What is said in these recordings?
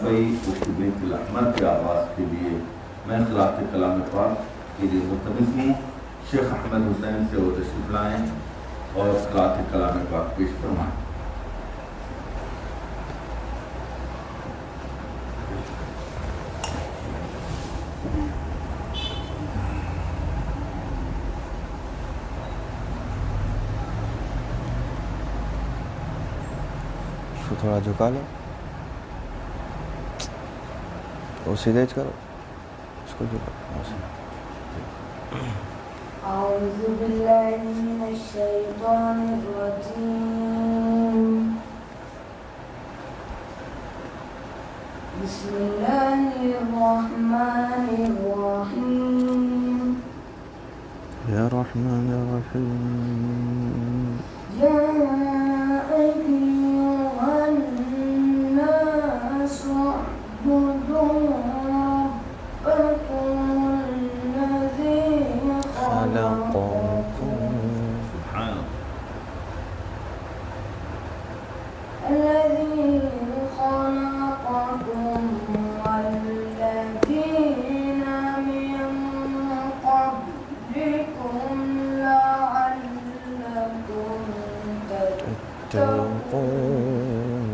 بیت الاحمر کے آواز کے لیے میں خلاف کلام پاک کے لیے ملتمس ہوں شیخ احمد حسین سے وہ تشریف لائیں اور خلاف کلام پاک پیش فرمائیں۔ تھوڑا جھکا لو، وہ سیدھے کرو، اس کو جھکا۔ اعوذ باللہ من الشیطان الرجیم، بسم اللہ الرحمن الرحیم، یا رحمان یا رحیم، یا ایھا الناس اعبدوا ربکم الذی خلقکم والذین من قبلکم لعلکم تتقون،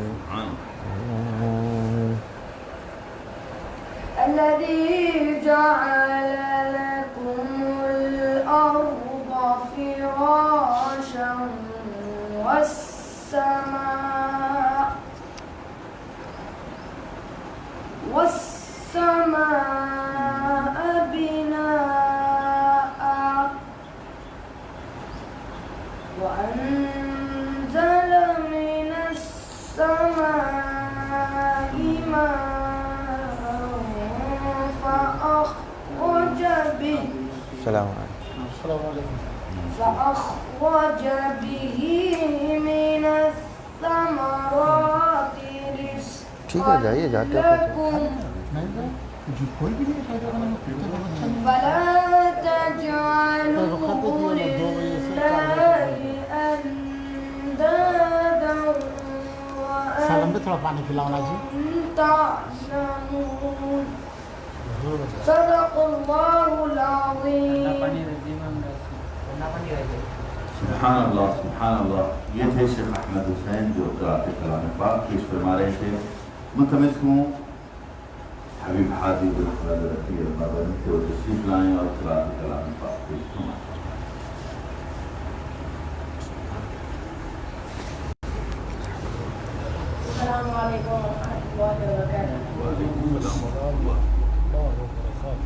الذی جعل لکم الارض فراشا والسماء بناء وأنزل من السماء ماء فأخرج به من الثمرات رزقا لكم فلا تجعلوا لله أندادا وأنتم تعلمون، صدق الله العظيم۔ سبحان اللہ سبحان اللہ۔ یہ تھے شیخ احمد حسین جو قرأت کلام پاک پیش فرما رہے تھے۔ ملتمس ہوں حبیب حادی بالخلد رفیع البابری سے وہ تشریف لائیں اور قرأت کلام پاک پیش فرمائیں۔ السلام علیکم ورحمۃ اللہ وبرکاتہ۔ وعلیکم السلام ورحمۃ اللہ وبرکاتہ۔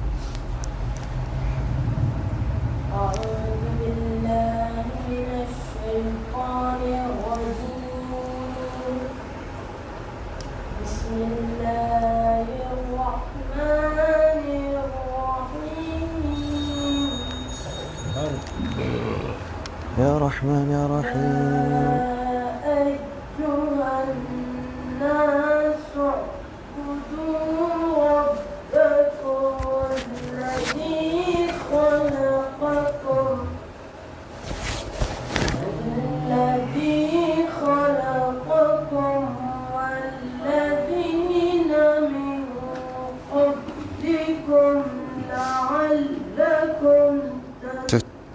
اعوذ باللہ من الشیطان الرجیم، بسم اللہ الرحمن الرحیم، یا رحمان یا رحیم،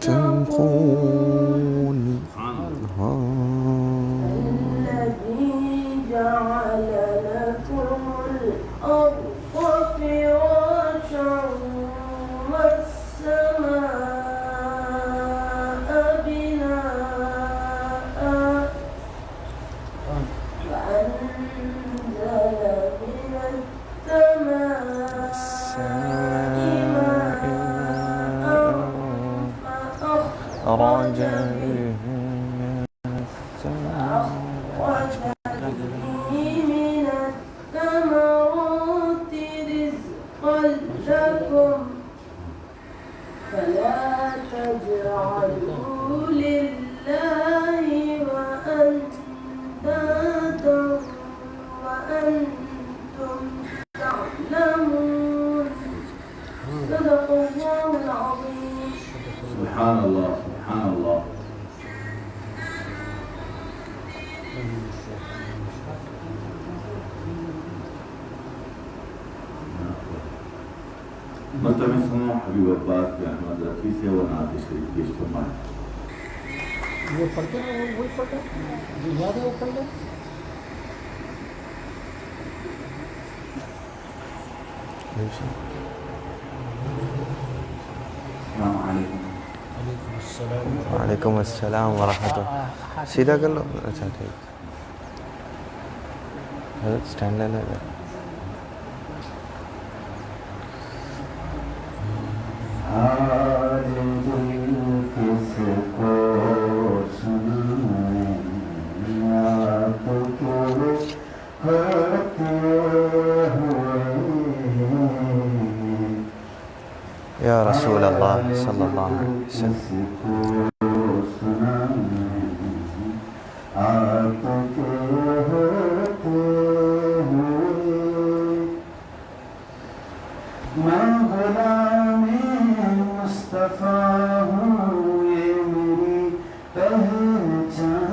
تتقون، الذي جعل لكم الأرض فراشا والسماء بناء وأنزل من السماء ماء أخرج من الثمرات رزقا لكم فلا تجعلوا لله أندادا وأنتم تعلمون، صدق الله العظيم۔ سبحان اللہ سبحان اللہ۔ ملتمس ہوں حبیب عباس کے احمد رفیع سے وہ نعت شریف پیش فرمائیں. وہ پڑھتے ہیں وہی پڑھتے ہیں جو یاد ہے وہ پڑھ لیں. السلام علیکم. وعلیکم السلام ورحمۃ اللہ. سیدھا کر لو. اچھا ٹھیک. حضرت اسٹینڈ لے لے. آج دل کس کو سنائیں آپ کے ہوتے ہوئے یا رسول اللہ صلی اللہ علیہ وسلم. کس کو سنائیں آپ کے ہوتے ہوئے میں غلام مصطفیٰ ہوں یہ میری پہچان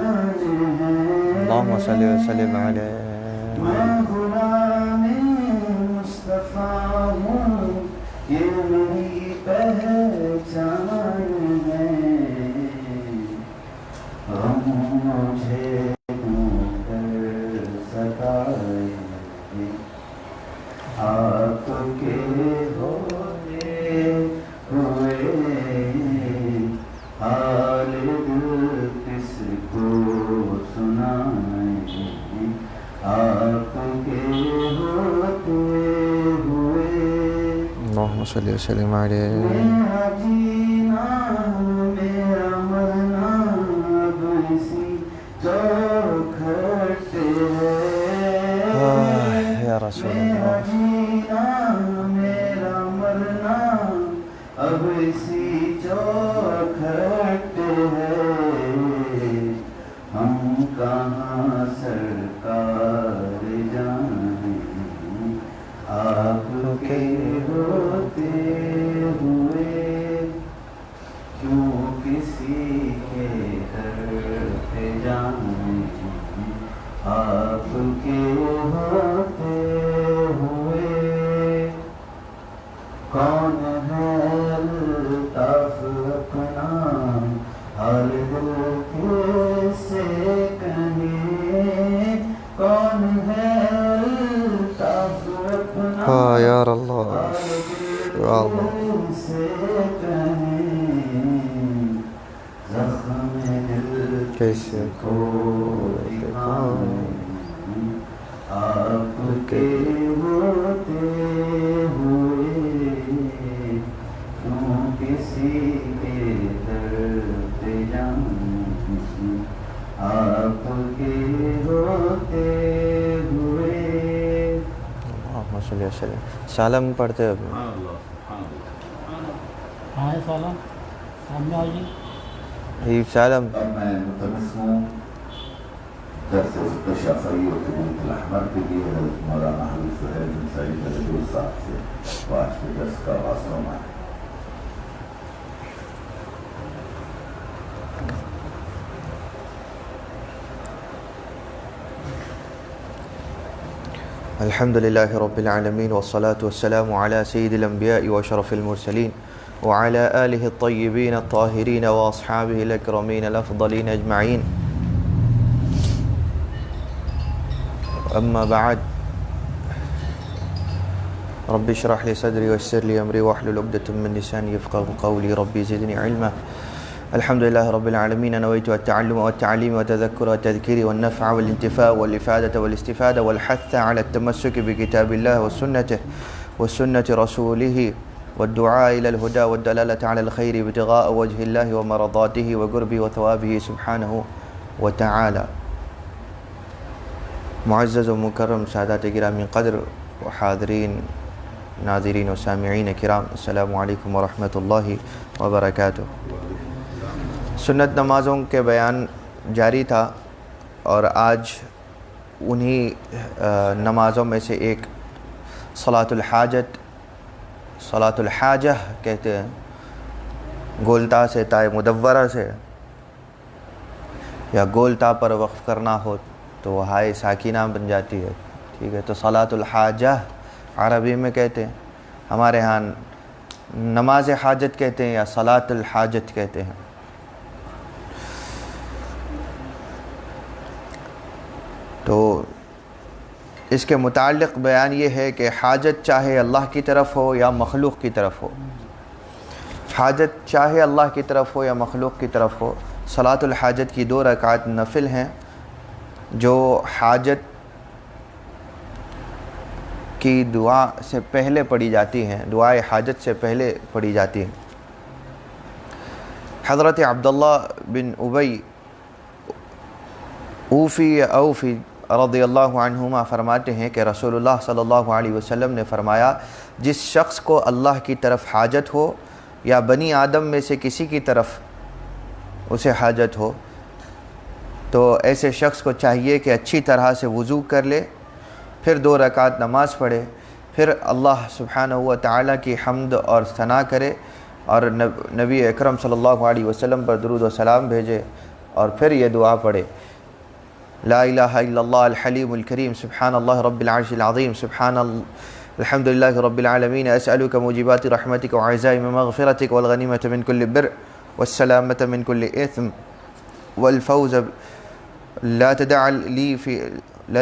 ہے. اللہم صلی وسلم علیہ. میں غلام مصطفیٰ ہوں یہ میری پہچان ہے. غم مجھے کیوں کر ستائے آپ کے ہوتے ہوئے حال دل کس کو سنائیں آپ کے ہوتے ہوئے. اللہم صلی وسلم علیہ. میرا جینا میرا مرنا اب اسی چوکھٹ ہے. یا رسول میرا اللہ. جینا میرا مرنا اب اسی چوکھٹ ہے. ہم کہاں سرکار جائیں آپ کے ہوتے ہوئے کیوں کسی کے در پہ جائیں آپ کے ہوتے ہوئے. کون ہے الطاف اپنا حال دل کیسے کہیں. کون ہے الطاف اپنا ہاں یار اللہ. یا اللہ. سے کہیں زخم دل کیسے کو دکھائیں آپ کے ہوتے ہوئے کیوں کسی کے در پہ جائیں آپ کے ہوتے ہوئے. اللہم صلی وسلم. سالم پڑھتے ہیں. ہاں سالم سامنے آئیے. یہ سالم. اب میں ملتمس ہوں درس فقہ شافعی اور طبیعت الاحمر کے لیے حضرت مولانا حبیب سہیل بن سعید الرجوع صاحب سے آج کے درس کا آغاز فرمائیں. الحمد للہ رب العالمین والصلاة والسلام على سید الانبیاء واشرف المرسلین وعلى آلہ الطیبین الطاہرین واصحابہ الاکرمین الافضلین اجمعین. اما بعد رب اشرح لي صدري ويسر لي امری واحلل عقدة من لسانی يفقهوا قولی. ربی زدنی علما. الحمد لله رب العالمين. نويت التعلم والتعليم والتذكر والتذكير والنفع والانتفاع والإفادة والاستفادة والحث على التمسك بكتاب الله وسنة رسوله والدعاء إلى الهدى والدلالة على الخير ابتغاء وجه الله ومرضاته وقربه وثوابه سبحانه وتعالى. معزز ومكرم سادات گرامی قدر وحاضرین ناظرین و سامعین کرام، السلام علیکم ورحمۃ اللہ وبرکاتہ. سنت نمازوں کے بیان جاری تھا اور آج انہی نمازوں میں سے ایک صلاۃ الحاجہ کہتے ہیں. گولتا سے تائے مدورہ سے یا گولتا پر وقف کرنا ہو تو وہ ہائے ساکینہ بن جاتی ہے. ٹھیک ہے، تو صلاۃ الحاجہ عربی میں کہتے ہیں. ہمارے ہاں نماز حاجت کہتے ہیں یا صلاۃ الحاجت کہتے ہیں۔ تو اس کے متعلق بیان یہ ہے کہ حاجت چاہے اللہ کی طرف ہو یا مخلوق کی طرف ہو، حاجت چاہے اللہ کی طرف ہو یا مخلوق کی طرف ہو، صلاۃ الحاجت کی 2 رکعت نفل ہیں جو حاجت کی دعا سے پہلے پڑھی جاتی ہیں، دعائے حاجت سے پہلے پڑھی جاتی ہیں۔ حضرت عبداللہ بن ابی اوفی رضی اللہ عنہما فرماتے ہیں کہ رسول اللہ صلی اللہ علیہ وسلم نے فرمایا، جس شخص کو اللہ کی طرف حاجت ہو یا بنی آدم میں سے کسی کی طرف اسے حاجت ہو تو ایسے شخص کو چاہیے کہ اچھی طرح سے وضو کر لے، پھر 2 رکعت نماز پڑھے، پھر اللہ سبحانہ و تعالیٰ کی حمد اور ثنا کرے اور نبی اکرم صلی اللہ علیہ وسلم پر درود و سلام بھیجے، اور پھر یہ دعا پڑھے، لا الہ الا اللہ الحلیم الکریم سبحان اللہ رب العرش العظیم سبحان الحمد للہ رب العالمین اسألک موجبات رحمتک وعزائم مغفرتک والغنیمة من کل بر والسلامة من کل اثم والفوز لا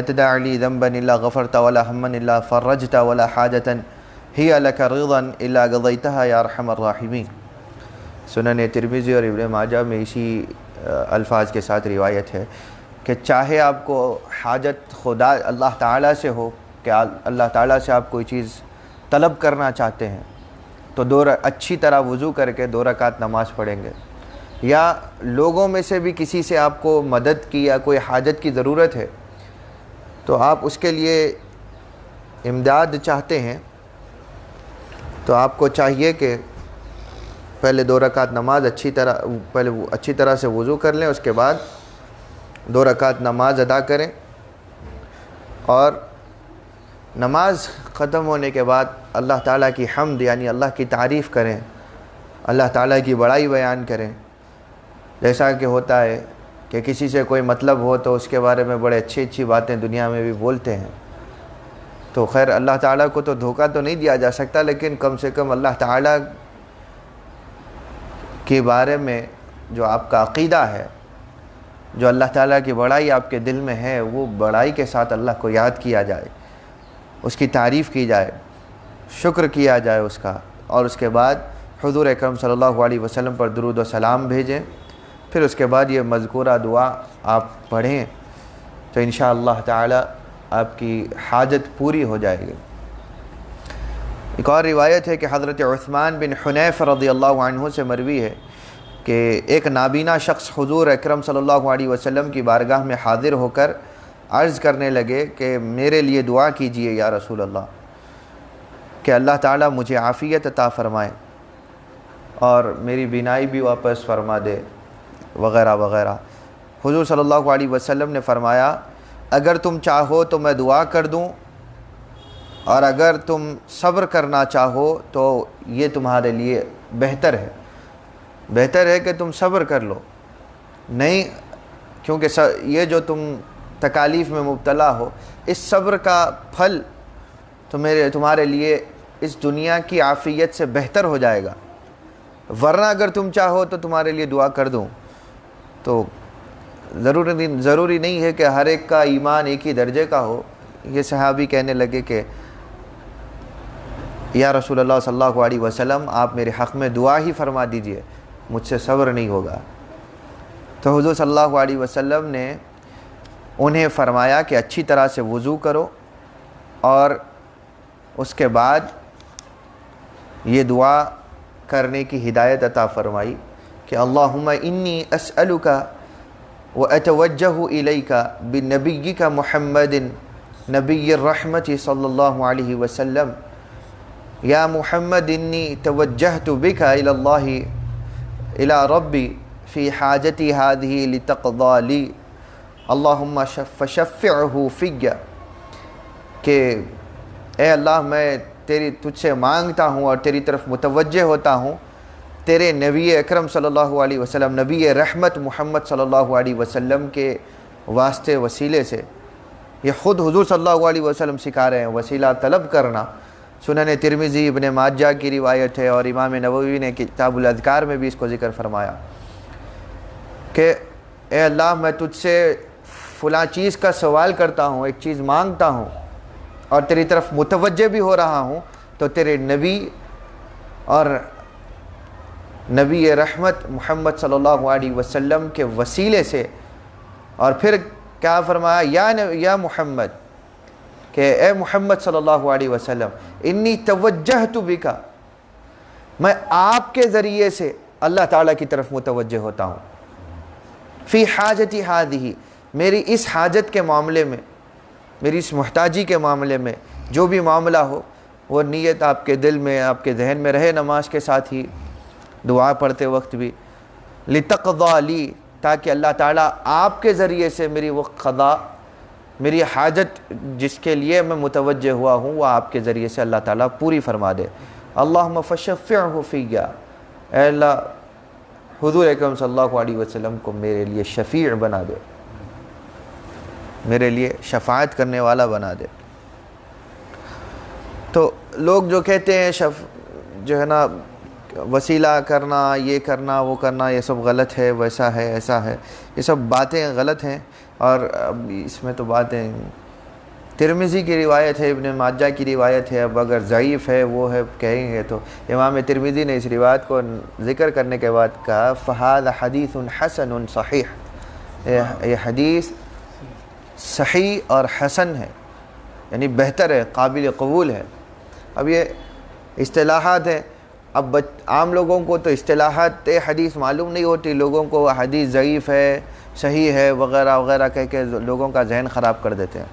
تدع لي ذنبا الا غفرت ولا ہما الا فرجت ولا حاجة هي لك رضا الا قضيتها یا ارحم الراحمین۔ سنن ترمذی اور ابن ماجہ میں اسی الفاظ کے ساتھ روایت ہے کہ چاہے آپ کو حاجت خدا اللہ تعالیٰ سے ہو کہ اللہ تعالیٰ سے آپ کوئی چیز طلب کرنا چاہتے ہیں تو اچھی طرح وضو کر کے 2 رکعت نماز پڑھیں گے، یا لوگوں میں سے بھی کسی سے آپ کو مدد کی یا کوئی حاجت کی ضرورت ہے تو آپ اس کے لیے امداد چاہتے ہیں تو آپ کو چاہیے کہ پہلے 2 رکعت نماز اچھی طرح سے وضو کر لیں، اس کے بعد 2 رکعت نماز ادا کریں، اور نماز ختم ہونے کے بعد اللہ تعالیٰ کی حمد یعنی اللہ کی تعریف کریں، اللہ تعالیٰ کی بڑائی بیان کریں۔ جیسا کہ ہوتا ہے کہ کسی سے کوئی مطلب ہو تو اس کے بارے میں بڑے اچھی باتیں دنیا میں بھی بولتے ہیں، تو خیر اللہ تعالیٰ کو تو دھوکہ تو نہیں دیا جا سکتا، لیکن کم سے کم اللہ تعالیٰ کے بارے میں جو آپ کا عقیدہ ہے، جو اللہ تعالیٰ کی بڑائی آپ کے دل میں ہے، وہ بڑائی کے ساتھ اللہ کو یاد کیا جائے، اس کی تعریف کی جائے، شکر کیا جائے اس کا، اور اس کے بعد حضور اکرم صلی اللہ علیہ وسلم پر درود و سلام بھیجیں، پھر اس کے بعد یہ مذکورہ دعا آپ پڑھیں تو انشاءاللہ تعالی آپ کی حاجت پوری ہو جائے گی۔ ایک اور روایت ہے کہ حضرت عثمان بن حنیف رضی اللہ عنہ سے مروی ہے کہ ایک نابینا شخص حضور اکرم صلی اللہ علیہ وسلم کی بارگاہ میں حاضر ہو کر عرض کرنے لگے کہ میرے لیے دعا کیجئے یا رسول اللہ، کہ اللہ تعالیٰ مجھے عافیت عطا فرمائے اور میری بینائی بھی واپس فرما دے وغیرہ وغیرہ۔ حضور صلی اللہ علیہ وسلم نے فرمایا، اگر تم چاہو تو میں دعا کر دوں، اور اگر تم صبر کرنا چاہو تو یہ تمہارے لیے بہتر ہے کہ تم صبر کر لو، نہیں کیونکہ یہ جو تم تکالیف میں مبتلا ہو، اس صبر کا پھل تمہارے لیے اس دنیا کی عافیت سے بہتر ہو جائے گا، ورنہ اگر تم چاہو تو تمہارے لیے دعا کر دوں۔ تو ضروری نہیں ہے کہ ہر ایک کا ایمان ایک ہی درجے کا ہو۔ یہ صحابی کہنے لگے کہ یا رسول اللہ صلی اللہ علیہ وسلم آپ میرے حق میں دعا ہی فرما دیجئے، مجھ سے صبر نہیں ہوگا۔ تو حضور صلی اللہ علیہ وسلم نے انہیں فرمایا کہ اچھی طرح سے وضو کرو، اور اس کے بعد یہ دعا کرنے کی ہدایت عطا فرمائی کہ اللہم انی اسألک واتوجہ الیک بنبیک محمد نبی الرحمت صلی اللہ علیہ وسلم، یا محمد انی توجہت بک الی اللہ الی ربی فی حاجتی هذه لتقضی لی اللہم فشفعہ فی، کہ اے اللہ میں تجھ سے مانگتا ہوں اور تیری طرف متوجہ ہوتا ہوں تیرے نبی اکرم صلی اللہ علیہ وسلم، نبی رحمت محمد صلی اللہ علیہ وسلم کے واسطے وسیلے سے۔ یہ خود حضور صلی اللہ علیہ وسلم سکھا رہے ہیں وسیلہ طلب کرنا، سنن ترمذی ابن ماجہ کی روایت ہے، اور امام نووی نے کتاب الاذکار میں بھی اس کو ذکر فرمایا کہ اے اللہ میں تجھ سے فلاں چیز کا سوال کرتا ہوں، ایک چیز مانگتا ہوں اور تیری طرف متوجہ بھی ہو رہا ہوں، تو تیرے نبی اور نبی رحمت محمد صلی اللہ علیہ وسلم کے وسیلے سے. اور پھر کیا فرمایا، یا محمد، کہ اے محمد صلی اللہ علیہ وسلم انی توجہت بکا، میں آپ کے ذریعے سے اللہ تعالیٰ کی طرف متوجہ ہوتا ہوں. فی حاجتی ہادہ، میری اس حاجت کے معاملے میں، میری اس محتاجی کے معاملے میں جو بھی معاملہ ہو، وہ نیت آپ کے دل میں، آپ کے ذہن میں رہے، نماز کے ساتھ ہی، دعا پڑھتے وقت بھی. لتقضی لی، تاکہ اللہ تعالیٰ آپ کے ذریعے سے میری وہ قضا، میری حاجت جس کے لیے میں متوجہ ہوا ہوں، وہ آپ کے ذریعے سے اللہ تعالیٰ پوری فرما دے. اللہم فشفعہ فیہ، اے اللہ حضور اکرم صلی اللہ علیہ وسلم کو میرے لیے شفیع بنا دے، میرے لیے شفاعت کرنے والا بنا دے. تو لوگ جو کہتے ہیں جو ہے نا وسیلہ کرنا، یہ کرنا، وہ کرنا، یہ سب غلط ہے، ویسا ہے، ایسا ہے، یہ سب باتیں غلط ہیں. اور اس میں تو باتیں ترمذی کی روایت ہے، ابن ماجہ کی روایت ہے، اب اگر ضعیف ہے وہ ہے کہیں گے تو امام ترمذی نے اس روایت کو ذکر کرنے کے بعد کہا فَهَذَا حَدِيثٌ حَسَنٌ صحیح، یہ حدیث صحیح اور حسن ہے، یعنی بہتر ہے، قابل قبول ہے. اب یہ اصطلاحات ہیں، اب عام لوگوں کو تو اصطلاحات حدیث معلوم نہیں ہوتی، لوگوں کو حدیث ضعیف ہے، صحیح ہے وغیرہ وغیرہ کہہ کے لوگوں کا ذہن خراب کر دیتے ہیں.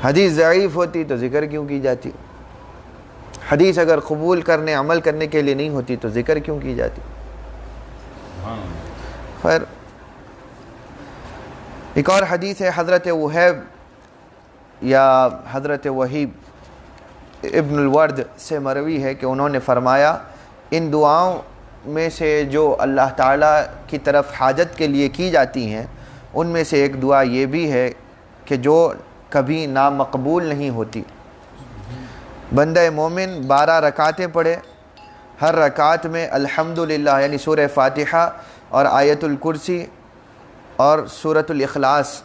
حدیث ضعیف ہوتی تو ذکر کیوں کی جاتی؟ حدیث اگر قبول کرنے، عمل کرنے کے لیے نہیں ہوتی تو ذکر کیوں کی جاتی؟ خیر، ایک اور حدیث ہے حضرت وہیب یا حضرت وہیب ابن الورد سے مروی ہے کہ انہوں نے فرمایا ان دعاؤں میں سے جو اللہ تعالیٰ کی طرف حاجت کے لیے کی جاتی ہیں، ان میں سے ایک دعا یہ بھی ہے کہ جو کبھی نامقبول نہیں ہوتی. بندہ مومن 12 رکعتیں پڑھے، ہر رکعت میں الحمدللہ یعنی سورہ فاتحہ اور آیت الکرسی اور سورۃ الاخلاص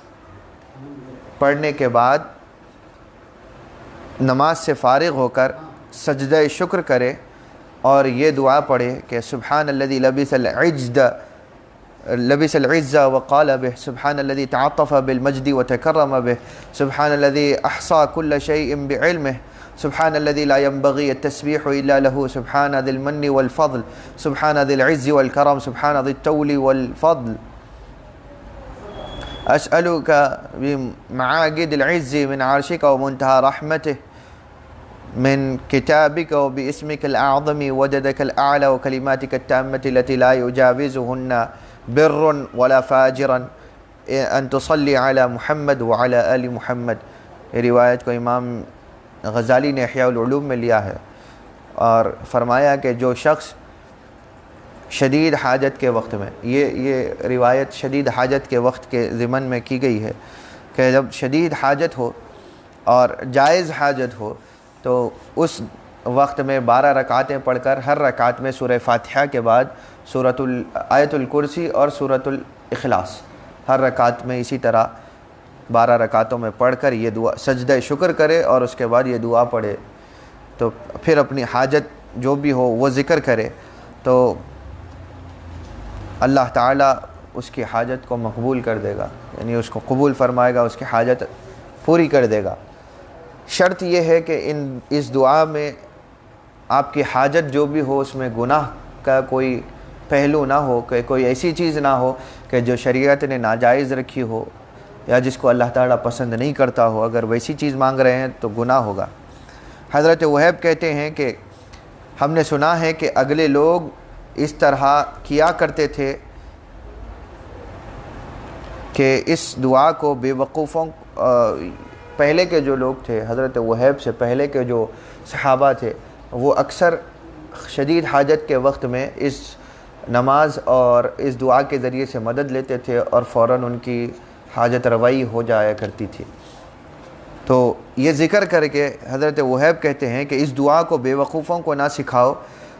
پڑھنے کے بعد نماز سے فارغ ہو کر سجدہ شکر کرے اور یہ دعا پڑھے کہ سبحان الذی لبس العز وقال به، سبحان الذي تعطف بالمجد وتكرم به، سبحان الذي احصى كل شيء بعلمه، سبحان الذي لا ينبغي التسبيح الا له، سبحان ذي المن والفضل، سبحان ذي العز والكرم، سبحان ذي الطول والفضل، اسألك بمعاقد العز من عرشك ومنتهى رحمته، من كتابك وباسمك الأعظم وجدك الأعلى وكلماتك التامة التي لا يجاوزهن بر ولا فاجرا ان تصلی علی محمد وعلی آل محمد. یہ روایت کو امام غزالی نے احیاء العلوم میں لیا ہے اور فرمایا کہ جو شخص شدید حاجت کے وقت میں، یہ روایت شدید حاجت کے وقت کے ضمن میں کی گئی ہے کہ جب شدید حاجت ہو اور جائز حاجت ہو تو اس وقت میں 12 رکعتیں پڑھ کر ہر رکعت میں سورہ فاتحہ کے بعد آیت الکرسی اور سورۃ الاخلاص ہر رکعت میں اسی طرح 12 رکعتوں میں پڑھ کر یہ دعا سجدہ شکر کرے اور اس کے بعد یہ دعا پڑھے، تو پھر اپنی حاجت جو بھی ہو وہ ذکر کرے تو اللہ تعالیٰ اس کی حاجت کو مقبول کر دے گا، یعنی اس کو قبول فرمائے گا، اس کی حاجت پوری کر دے گا. شرط یہ ہے کہ اس دعا میں آپ کی حاجت جو بھی ہو اس میں گناہ کا کوئی پہلو نہ ہو، کہ کوئی ایسی چیز نہ ہو کہ جو شریعت نے ناجائز رکھی ہو یا جس کو اللہ تعالیٰ پسند نہیں کرتا ہو. اگر ویسی چیز مانگ رہے ہیں تو گناہ ہوگا. حضرت وہیب کہتے ہیں کہ ہم نے سنا ہے کہ اگلے لوگ اس طرح کیا کرتے تھے کہ اس دعا کو بے وقوفوں، پہلے کے جو لوگ تھے حضرت وہیب سے پہلے کے جو صحابہ تھے، وہ اکثر شدید حاجت کے وقت میں اس نماز اور اس دعا کے ذریعے سے مدد لیتے تھے اور فوراً ان کی حاجت روائی ہو جایا کرتی تھی. تو یہ ذکر کر کے حضرت وہیب کہتے ہیں کہ اس دعا کو بے وقوفوں کو نہ سکھاؤ،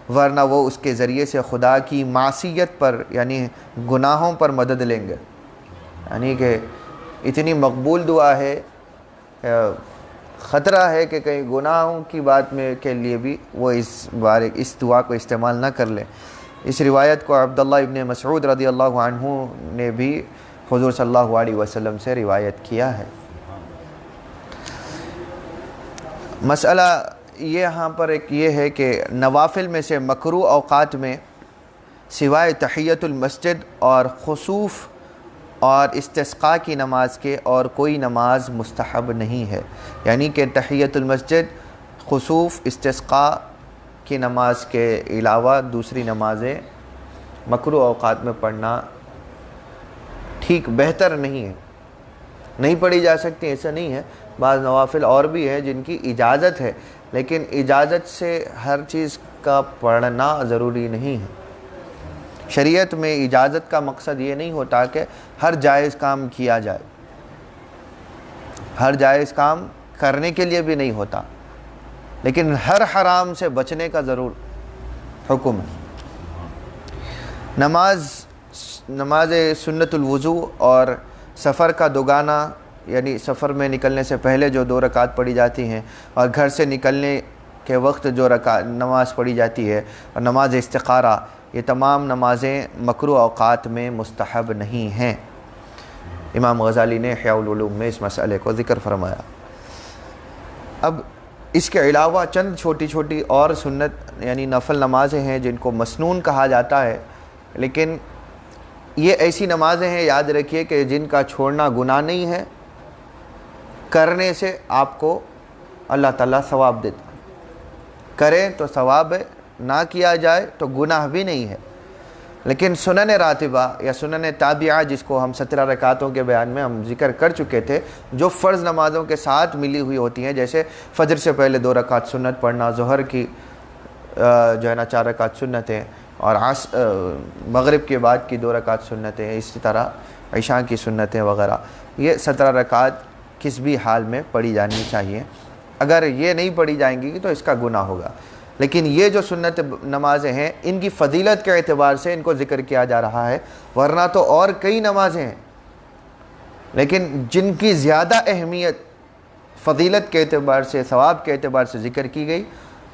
ورنہ وہ اس کے ذریعے سے خدا کی معصیت پر یعنی گناہوں پر مدد لیں گے. یعنی کہ اتنی مقبول دعا ہے، خطرہ ہے کہ کہیں گناہوں کی بات میں کے لیے بھی وہ اس دعا کو استعمال نہ کر لیں. اس روایت کو عبداللہ ابن مسعود رضی اللہ عنہ نے بھی حضور صلی اللہ علیہ وسلم سے روایت کیا ہے. مسئلہ یہاں پر ایک یہ ہے کہ نوافل میں سے مکروہ اوقات میں سوائے تحیۃ المسجد اور خسوف اور استسقاء کی نماز کے اور کوئی نماز مستحب نہیں ہے. یعنی کہ تحیۃ المسجد، خسوف، استسقاء کی نماز کے علاوہ دوسری نمازیں مکروہ اوقات میں پڑھنا ٹھیک بہتر نہیں ہے. نہیں پڑھی جا سکتی ایسا نہیں ہے، بعض نوافل اور بھی ہیں جن کی اجازت ہے، لیکن اجازت سے ہر چیز کا پڑھنا ضروری نہیں ہے. شریعت میں اجازت کا مقصد یہ نہیں ہوتا کہ ہر جائز کام کیا جائے، ہر جائز کام کرنے کے لیے بھی نہیں ہوتا، لیکن ہر حرام سے بچنے کا ضرور حکم ہے. نماز سنت الوضو اور سفر کا دوگانہ، یعنی سفر میں نکلنے سے پہلے جو 2 رکعت پڑھی جاتی ہیں اور گھر سے نکلنے کے وقت جو نماز پڑھی جاتی ہے، اور نماز استخارہ، یہ تمام نمازیں مکروہ اوقات میں مستحب نہیں ہیں. امام غزالی نے احیاء العلوم میں اس مسئلے کو ذکر فرمایا. اب اس کے علاوہ چند چھوٹی چھوٹی اور سنت یعنی نفل نمازیں ہیں جن کو مسنون کہا جاتا ہے، لیکن یہ ایسی نمازیں ہیں، یاد رکھیے، کہ جن کا چھوڑنا گناہ نہیں ہے، کرنے سے آپ کو اللہ تعالیٰ ثواب دیتا. کریں تو ثواب ہے، نہ کیا جائے تو گناہ بھی نہیں ہے. لیکن سنن راتبہ یا سنن تابعہ، جس کو ہم 17 رکعتوں کے بیان میں ہم ذکر کر چکے تھے، جو فرض نمازوں کے ساتھ ملی ہوئی ہوتی ہیں، جیسے فجر سے پہلے 2 رکعت سنت پڑھنا، ظہر کی جو ہے نا 4 رکعت سنتیں، اور مغرب کے بعد کی 2 رکعت سنتیں، اسی طرح عشاء کی سنتیں وغیرہ، یہ 17 رکعت کس بھی حال میں پڑھی جانی چاہیے. اگر یہ نہیں پڑھی جائیں گی تو اس کا گناہ ہوگا. لیکن یہ جو سنت نمازیں ہیں، ان کی فضیلت کے اعتبار سے ان کو ذکر کیا جا رہا ہے، ورنہ تو اور کئی نمازیں ہیں، لیکن جن کی زیادہ اہمیت فضیلت کے اعتبار سے، ثواب کے اعتبار سے ذکر کی گئی،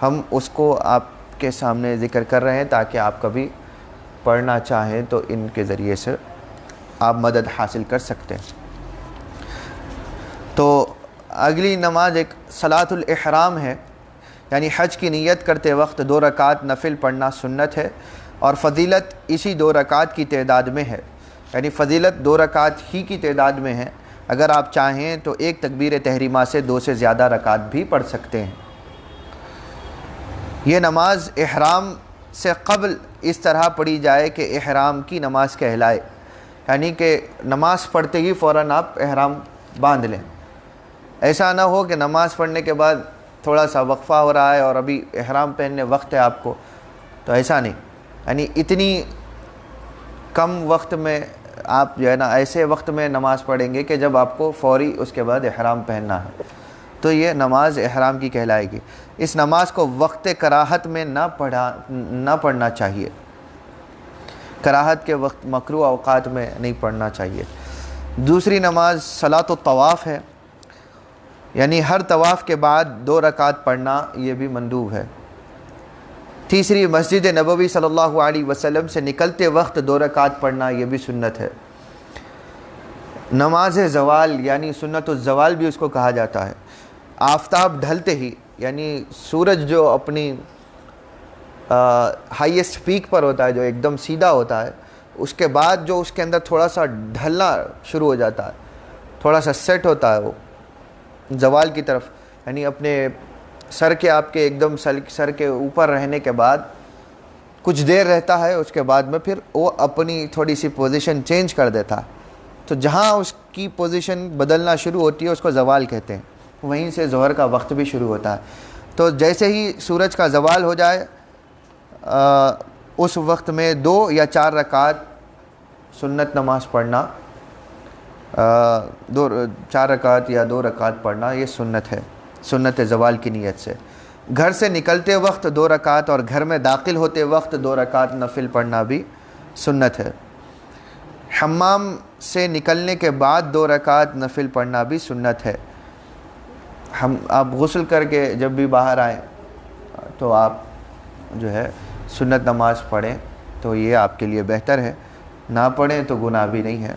ہم اس کو آپ کے سامنے ذکر کر رہے ہیں تاکہ آپ کبھی پڑھنا چاہیں تو ان کے ذریعے سے آپ مدد حاصل کر سکتے ہیں. تو اگلی نماز ایک صلاۃ الاحرام ہے، یعنی حج کی نیت کرتے وقت 2 رکعت نفل پڑھنا سنت ہے، اور فضیلت اسی 2 رکعت کی تعداد میں ہے. یعنی فضیلت 2 رکعت ہی کی تعداد میں ہے. اگر آپ چاہیں تو ایک تکبیر تحریمہ سے 2 سے زیادہ رکعت بھی پڑھ سکتے ہیں. یہ نماز احرام سے قبل اس طرح پڑھی جائے کہ احرام کی نماز کہلائے، یعنی کہ نماز پڑھتے ہی فوراً آپ احرام باندھ لیں. ایسا نہ ہو کہ نماز پڑھنے کے بعد تھوڑا سا وقفہ ہو رہا ہے اور ابھی احرام پہننے وقت ہے آپ کو، تو ایسا نہیں. یعنی اتنی کم وقت میں آپ جو ہے نا ایسے وقت میں نماز پڑھیں گے کہ جب آپ کو فوری اس کے بعد احرام پہننا ہے، تو یہ نماز احرام کی کہلائے گی. اس نماز کو وقت کراہت میں نہ پڑھنا چاہیے، کراہت کے وقت مکروہ اوقات میں نہیں پڑھنا چاہیے. دوسری نماز صلاۃ الطواف ہے، یعنی ہر طواف کے بعد 2 رکعت پڑھنا، یہ بھی مندوب ہے. تیسری مسجد نبوی صلی اللہ علیہ وسلم سے نکلتے وقت 2 رکعت پڑھنا، یہ بھی سنت ہے. نماز زوال یعنی سنت الزوال بھی اس کو کہا جاتا ہے، آفتاب ڈھلتے ہی، یعنی سورج جو اپنی ہائیسٹ پیک پر ہوتا ہے، جو ایک دم سیدھا ہوتا ہے، اس کے بعد جو اس کے اندر تھوڑا سا ڈھلنا شروع ہو جاتا ہے، تھوڑا سا سیٹ ہوتا ہے وہ زوال کی طرف، یعنی اپنے سر کے آپ کے ایک دم سر کے اوپر رہنے کے بعد کچھ دیر رہتا ہے، اس کے بعد میں پھر وہ اپنی تھوڑی سی پوزیشن چینج کر دیتا ہے. تو جہاں اس کی پوزیشن بدلنا شروع ہوتی ہے اس کو زوال کہتے ہیں. وہیں سے ظہر کا وقت بھی شروع ہوتا ہے. تو جیسے ہی سورج کا زوال ہو جائے اس وقت میں 2 یا 4 رکعت سنت نماز پڑھنا 4 رکعت یا 2 رکعت پڑھنا یہ سنت ہے، سنت زوال کی نیت سے۔ گھر سے نکلتے وقت 2 رکعت اور گھر میں داخل ہوتے وقت 2 رکعت نفل پڑھنا بھی سنت ہے۔ حمام سے نکلنے کے بعد 2 رکعت نفل پڑھنا بھی سنت ہے۔ آپ غسل کر کے جب بھی باہر آئیں تو آپ جو ہے سنت نماز پڑھیں تو یہ آپ کے لیے بہتر ہے، نہ پڑھیں تو گناہ بھی نہیں ہے۔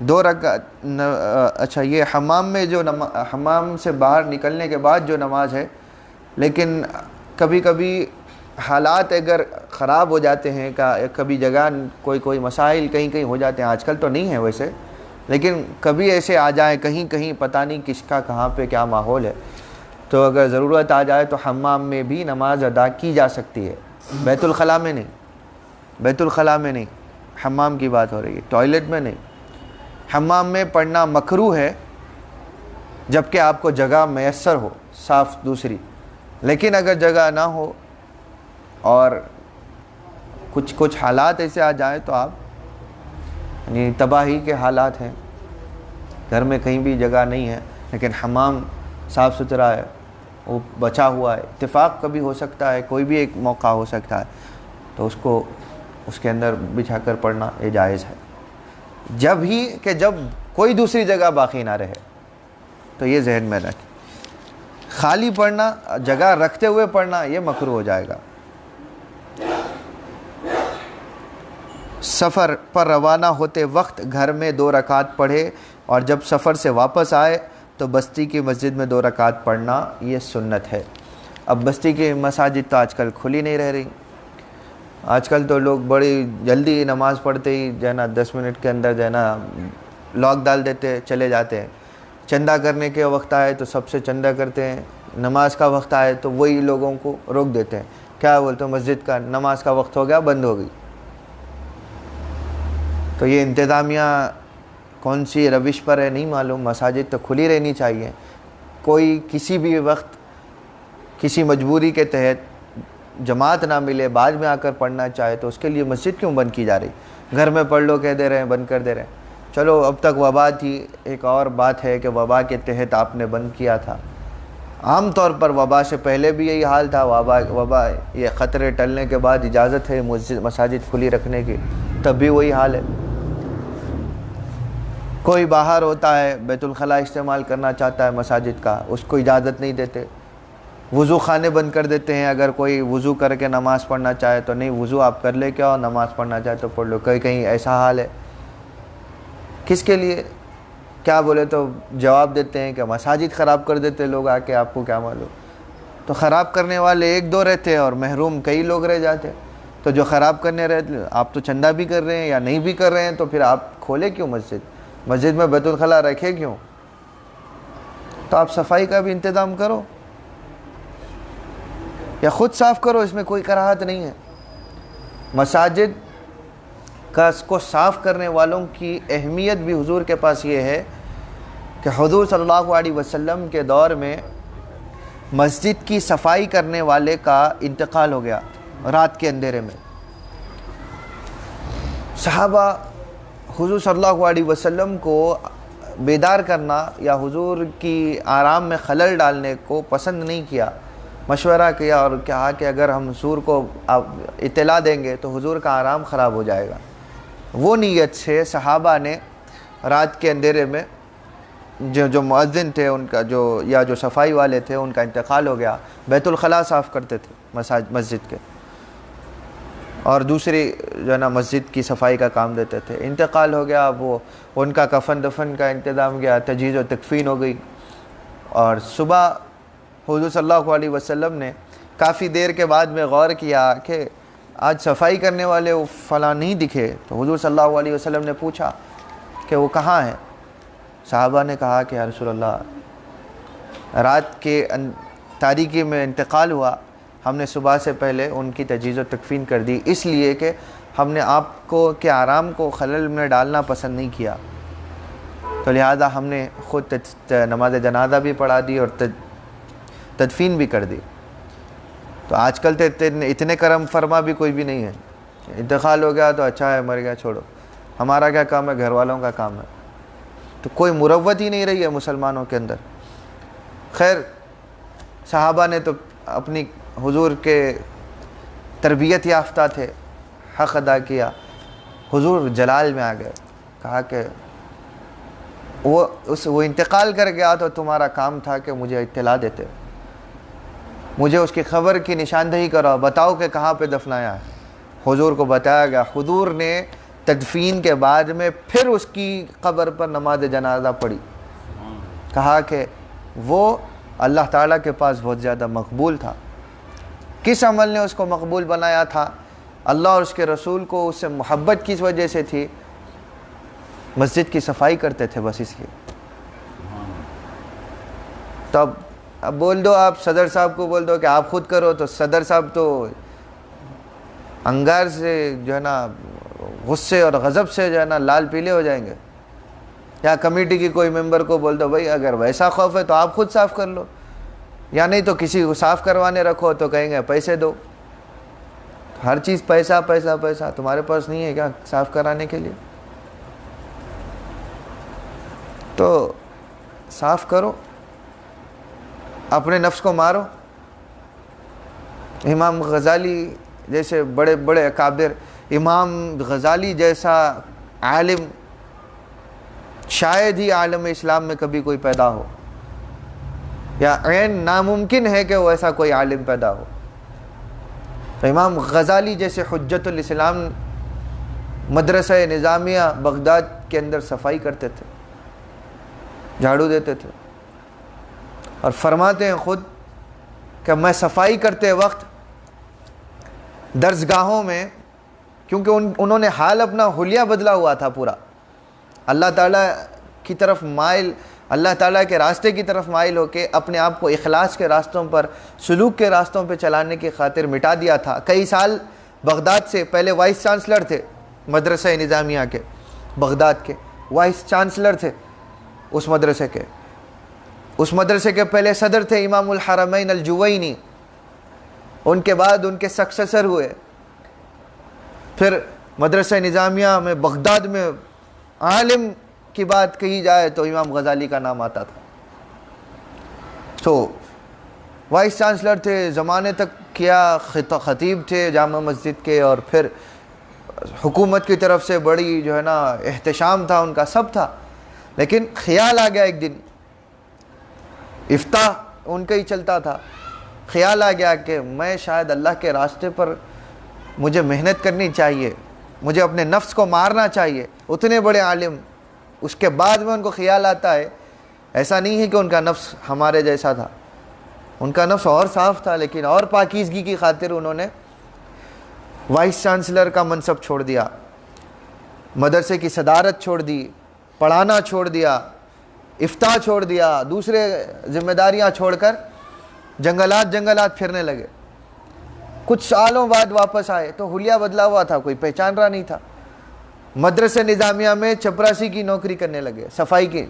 2 رکعت اچھا، یہ حمام میں جو حمام سے باہر نکلنے کے بعد جو نماز ہے، لیکن کبھی کبھی حالات اگر خراب ہو جاتے ہیں، کبھی جگہ کوئی مسائل کہیں ہو جاتے ہیں، آج کل تو نہیں ہے ویسے، لیکن کبھی ایسے آ جائیں کہیں پتہ نہیں کس کا کہاں پہ کیا ماحول ہے، تو اگر ضرورت آ جائے تو حمام میں بھی نماز ادا کی جا سکتی ہے، بیت الخلاء میں نہیں، حمام کی بات ہو رہی ہے، ٹوائلٹ میں نہیں۔ حمام میں پڑھنا مکروہ ہے جبکہ آپ کو جگہ میسر ہو صاف دوسری، لیکن اگر جگہ نہ ہو اور کچھ حالات ایسے آ جائیں تو آپ یعنی تباہی کے حالات ہیں، گھر میں کہیں بھی جگہ نہیں ہے لیکن حمام صاف ستھرا ہے، وہ بچا ہوا ہے، اتفاق کبھی ہو سکتا ہے، کوئی بھی ایک موقع ہو سکتا ہے، تو اس کے اندر بچھا کر پڑھنا یہ جائز ہے، جب کوئی دوسری جگہ باقی نہ رہے، تو یہ ذہن میں رکھیں۔ خالی پڑھنا، جگہ رکھتے ہوئے پڑھنا یہ مکروہ ہو جائے گا۔ سفر پر روانہ ہوتے وقت گھر میں 2 رکعت پڑھے اور جب سفر سے واپس آئے تو بستی کی مسجد میں 2 رکعت پڑھنا یہ سنت ہے۔ اب بستی کی مساجد تو آج کل کھلی نہیں رہ رہی، آج کل تو لوگ بڑی جلدی نماز پڑھتے ہی جو ہے نا 10 منٹ کے اندر جو ہے نا لاک ڈال دیتے چلے جاتے ہیں، چندہ کرنے کے وقت آئے تو سب سے چندہ کرتے ہیں، نماز کا وقت آئے تو وہی لوگوں کو روک دیتے ہیں، کیا بولتے ہیں مسجد کا نماز کا وقت ہو گیا بند ہو گئی۔ تو یہ انتظامیہ کون سی روش پر ہے نہیں معلوم، مساجد تو کھلی رہنی چاہیے، کوئی کسی بھی وقت کسی مجبوری کے تحت جماعت نہ ملے بعد میں آ کر پڑھنا چاہے تو اس کے لیے مسجد کیوں بند کی جا رہی؟ گھر میں پڑھ لو کہہ دے رہے ہیں، بند کر دے رہے ہیں۔ چلو اب تک وبا تھی، ایک اور بات ہے کہ وبا کے تحت آپ نے بند کیا تھا، عام طور پر وبا سے پہلے بھی یہی حال تھا، وبا یہ خطرے ٹلنے کے بعد اجازت ہے مساجد کھلی رکھنے کی، تب بھی وہی حال ہے۔ کوئی باہر ہوتا ہے بیت الخلاء استعمال کرنا چاہتا ہے مساجد کا، اس کو اجازت نہیں دیتے، وضو خانے بند کر دیتے ہیں، اگر کوئی وضو کر کے نماز پڑھنا چاہے تو نہیں، وضو آپ کر لے کیا، اور نماز پڑھنا چاہے تو پڑھ لو، کہیں ایسا حال ہے۔ کس کے لیے کیا بولے تو جواب دیتے ہیں کہ مساجد خراب کر دیتے لوگ آ کے، آپ کو کیا معلوم؟ تو خراب کرنے والے 1-2 رہتے اور محروم کئی لوگ رہ جاتے، تو جو خراب کرنے رہتے آپ تو چندہ بھی کر رہے ہیں یا نہیں بھی کر رہے ہیں، تو پھر آپ کھولے کیوں مسجد میں بیت الخلاء رکھے کیوں؟ تو آپ صفائی کا بھی انتظام کرو یا خود صاف کرو، اس میں کوئی کراہت نہیں ہے۔ مساجد کو صاف کرنے والوں کی اہمیت بھی حضور کے پاس یہ ہے کہ حضور صلی اللہ علیہ وسلم کے دور میں مسجد کی صفائی کرنے والے کا انتقال ہو گیا رات کے اندھیرے میں۔ صحابہ حضور صلی اللہ علیہ وسلم کو بیدار کرنا یا حضور کی آرام میں خلل ڈالنے کو پسند نہیں کیا، مشورہ کیا اور کہا کہ اگر ہم حضور کو اطلاع دیں گے تو حضور کا آرام خراب ہو جائے گا۔ وہ نیت سے صحابہ نے رات کے اندھیرے میں جو مؤذن تھے ان کا جو صفائی والے تھے ان کا انتقال ہو گیا، بیت الخلاء صاف کرتے تھے مسجد کے، اور دوسری جو ہے نا مسجد کی صفائی کا کام دیتے تھے۔ انتقال ہو گیا، وہ ان کا کفن دفن کا انتظام کیا، تجہیز و تکفین ہو گئی، اور صبح حضور صلی اللہ علیہ وسلم نے کافی دیر کے بعد میں غور کیا کہ آج صفائی کرنے والے وہ فلاں نہیں دکھے، تو حضور صلی اللہ علیہ وسلم نے پوچھا کہ وہ کہاں ہیں؟ صحابہ نے کہا کہ یا رسول اللہ رات کے تاریکی میں انتقال ہوا، ہم نے صبح سے پہلے ان کی تجہیز و تکفین کر دی، اس لیے کہ ہم نے آپ کو کے آرام کو خلل میں ڈالنا پسند نہیں کیا، تو لہذا ہم نے خود نماز جنازہ بھی پڑھا دی اور تدفین بھی کر دی۔ تو آج کل تو اتنے کرم فرما بھی کوئی بھی نہیں ہے، انتقال ہو گیا تو اچھا ہے مر گیا چھوڑو، ہمارا کیا کام ہے، گھر والوں کا کام ہے۔ تو کوئی مروت ہی نہیں رہی ہے مسلمانوں کے اندر۔ خیر صحابہ نے تو اپنی حضور کے تربیت یافتہ تھے، حق ادا کیا، حضور جلال میں آ گئے، کہا کہ وہ انتقال کر گیا تو تمہارا کام تھا کہ مجھے اطلاع دیتے، مجھے اس کی خبر کی نشاندہی کرو، بتاؤ کہ کہاں پہ دفنایا ہے۔ حضور کو بتایا گیا، حضور نے تدفین کے بعد میں پھر اس کی قبر پر نماز جنازہ پڑھی، کہا کہ وہ اللہ تعالیٰ کے پاس بہت زیادہ مقبول تھا۔ کس عمل نے اس کو مقبول بنایا تھا؟ اللہ اور اس کے رسول کو اس سے محبت کس وجہ سے تھی؟ مسجد کی صفائی کرتے تھے بس اس لیے۔ تو اب بول دو، آپ صدر صاحب کو بول دو کہ آپ خود کرو، تو صدر صاحب تو انگار سے جو ہے نا غصے اور غضب سے جو ہے نا لال پیلے ہو جائیں گے۔ یا کمیٹی کی کوئی ممبر کو بول دو بھائی اگر ویسا خوف ہے تو آپ خود صاف کر لو، یا نہیں تو کسی کو صاف کروانے رکھو، تو کہیں گے پیسے دو۔ ہر چیز پیسہ پیسہ پیسہ، تمہارے پاس نہیں ہے کیا صاف کرانے کے لیے؟ تو صاف کرو، اپنے نفس کو مارو۔ امام غزالی جیسے بڑے بڑے اکابر، امام غزالی جیسا عالم شاید ہی عالم اسلام میں کبھی کوئی پیدا ہو، یا عین ناممکن ہے کہ وہ ایسا کوئی عالم پیدا ہو۔ تو امام غزالی جیسے حجت الاسلام مدرسہ نظامیہ بغداد کے اندر صفائی کرتے تھے، جھاڑو دیتے تھے، اور فرماتے ہیں خود کہ میں صفائی کرتے وقت درسگاہوں میں، کیونکہ انہوں نے حال اپنا حلیہ بدلا ہوا تھا پورا، اللہ تعالیٰ کی طرف مائل، اللہ تعالیٰ کے راستے کی طرف مائل ہو کے اپنے آپ کو اخلاص کے راستوں پر، سلوک کے راستوں پہ چلانے کی خاطر مٹا دیا تھا۔ کئی سال بغداد سے پہلے وائس چانسلر تھے مدرسہ نظامیہ کے، بغداد کے وائس چانسلر تھے اس مدرسے کے۔ اس مدرسے کے پہلے صدر تھے امام الحرمین الجوینی، ان کے بعد ان کے سکسیسر ہوئے۔ پھر مدرسہ نظامیہ میں بغداد میں عالم کی بات کہی جائے تو امام غزالی کا نام آتا تھا۔ تو وائس چانسلر تھے، زمانے تک کیا خطیب تھے جامع مسجد کے، اور پھر حکومت کی طرف سے بڑی جو ہے نا احتشام تھا ان کا، سب تھا۔ لیکن خیال آ گیا ایک دن، افتاح ان کا ہی چلتا تھا، خیال آ گیا کہ میں شاید اللہ کے راستے پر مجھے محنت کرنی چاہیے، مجھے اپنے نفس کو مارنا چاہیے۔ اتنے بڑے عالم، اس کے بعد میں ان کو خیال آتا ہے، ایسا نہیں ہے کہ ان کا نفس ہمارے جیسا تھا، ان کا نفس اور صاف تھا، لیکن اور پاکیزگی کی خاطر انہوں نے وائس چانسلر کا منصب چھوڑ دیا، مدرسے کی صدارت چھوڑ دی، پڑھانا چھوڑ دیا، افتاح چھوڑ دیا، دوسرے ذمہ داریاں چھوڑ کر جنگلات پھرنے لگے۔ کچھ سالوں بعد واپس آئے تو حلیہ بدلا ہوا تھا، کوئی پہچان رہا نہیں تھا۔ مدرسہ نظامیہ میں چپراسی کی نوکری کرنے لگے، صفائی کی،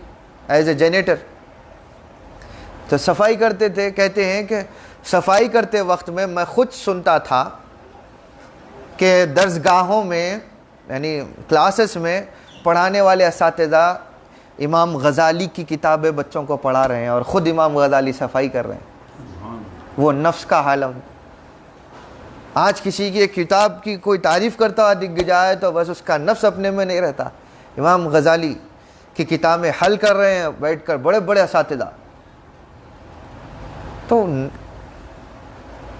ایز اے جینیٹر۔ تو صفائی کرتے تھے، کہتے ہیں کہ صفائی کرتے وقت میں خود سنتا تھا کہ درسگاہوں میں یعنی کلاسز میں پڑھانے والے اساتذہ امام غزالی کی کتابیں بچوں کو پڑھا رہے ہیں اور خود امام غزالی صفائی کر رہے ہیں۔ وہ نفس کا عالم۔ آج کسی کی ایک کتاب کی کوئی تعریف کرتا ہوا دکھ جائے تو بس اس کا نفس اپنے میں نہیں رہتا۔ امام غزالی کی کتابیں حل کر رہے ہیں بیٹھ کر بڑے بڑے اساتذہ، تو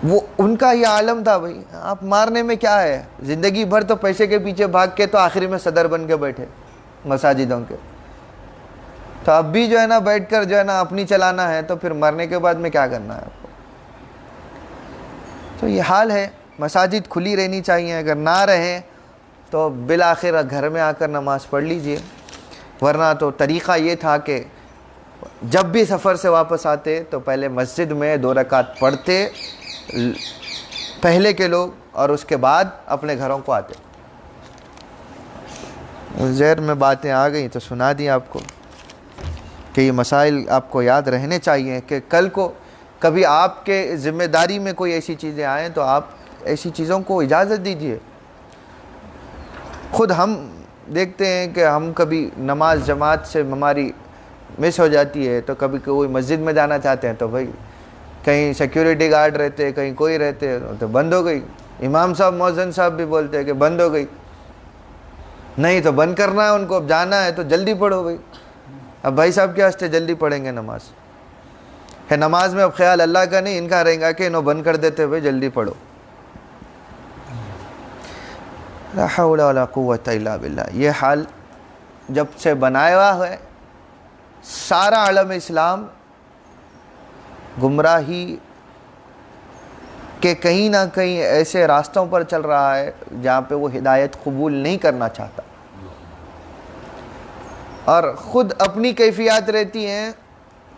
وہ ان کا یہ عالم تھا۔ بھائی آپ مارنے میں کیا ہے، زندگی بھر تو پیسے کے پیچھے بھاگ کے تو آخری میں صدر بن کے بیٹھے مساجدوں کے، تو اب بھی جو ہے نا بیٹھ کر جو ہے نا اپنی چلانا ہے، تو پھر مرنے کے بعد میں کیا کرنا ہے آپ کو؟ تو یہ حال ہے۔ مساجد کھلی رہنی چاہیے، اگر نہ رہیں تو بالآخر گھر میں آ کر نماز پڑھ لیجئے، ورنہ تو طریقہ یہ تھا کہ جب بھی سفر سے واپس آتے تو پہلے مسجد میں 2 رکعت پڑھتے پہلے کے لوگ، اور اس کے بعد اپنے گھروں کو آتے۔ ذہن میں باتیں آ گئیں تو سنا دی آپ کو کہ یہ مسائل آپ کو یاد رہنے چاہیے کہ کل کو کبھی آپ کے ذمہ داری میں کوئی ایسی چیزیں آئیں تو آپ ایسی چیزوں کو اجازت دیجیے۔ خود ہم دیکھتے ہیں کہ ہم کبھی نماز جماعت سے ہماری مس ہو جاتی ہے تو کبھی کوئی مسجد میں جانا چاہتے ہیں تو بھائی کہیں سیکیورٹی گارڈ رہتے، کہیں کوئی رہتے تو بند ہو گئی. امام صاحب مؤذن صاحب بھی بولتے ہیں کہ بند ہو گئی. نہیں تو بند کرنا ہے ان کو، اب جانا ہے تو جلدی پڑھو بھائی. اب بھائی صاحب کے واسطے جلدی پڑھیں گے نماز ہے. نماز میں اب خیال اللہ کا نہیں، ان کا رہیں گا کہ انہوں بند کر دیتے بھائی جلدی پڑھو. لا حول ولا قوت الا باللہ. یہ حال جب سے بنایا ہوا ہے سارا عالم اسلام گمراہی کہ کہیں نہ کہیں ایسے راستوں پر چل رہا ہے جہاں پہ وہ ہدایت قبول نہیں کرنا چاہتا، اور خود اپنی کیفیات رہتی ہیں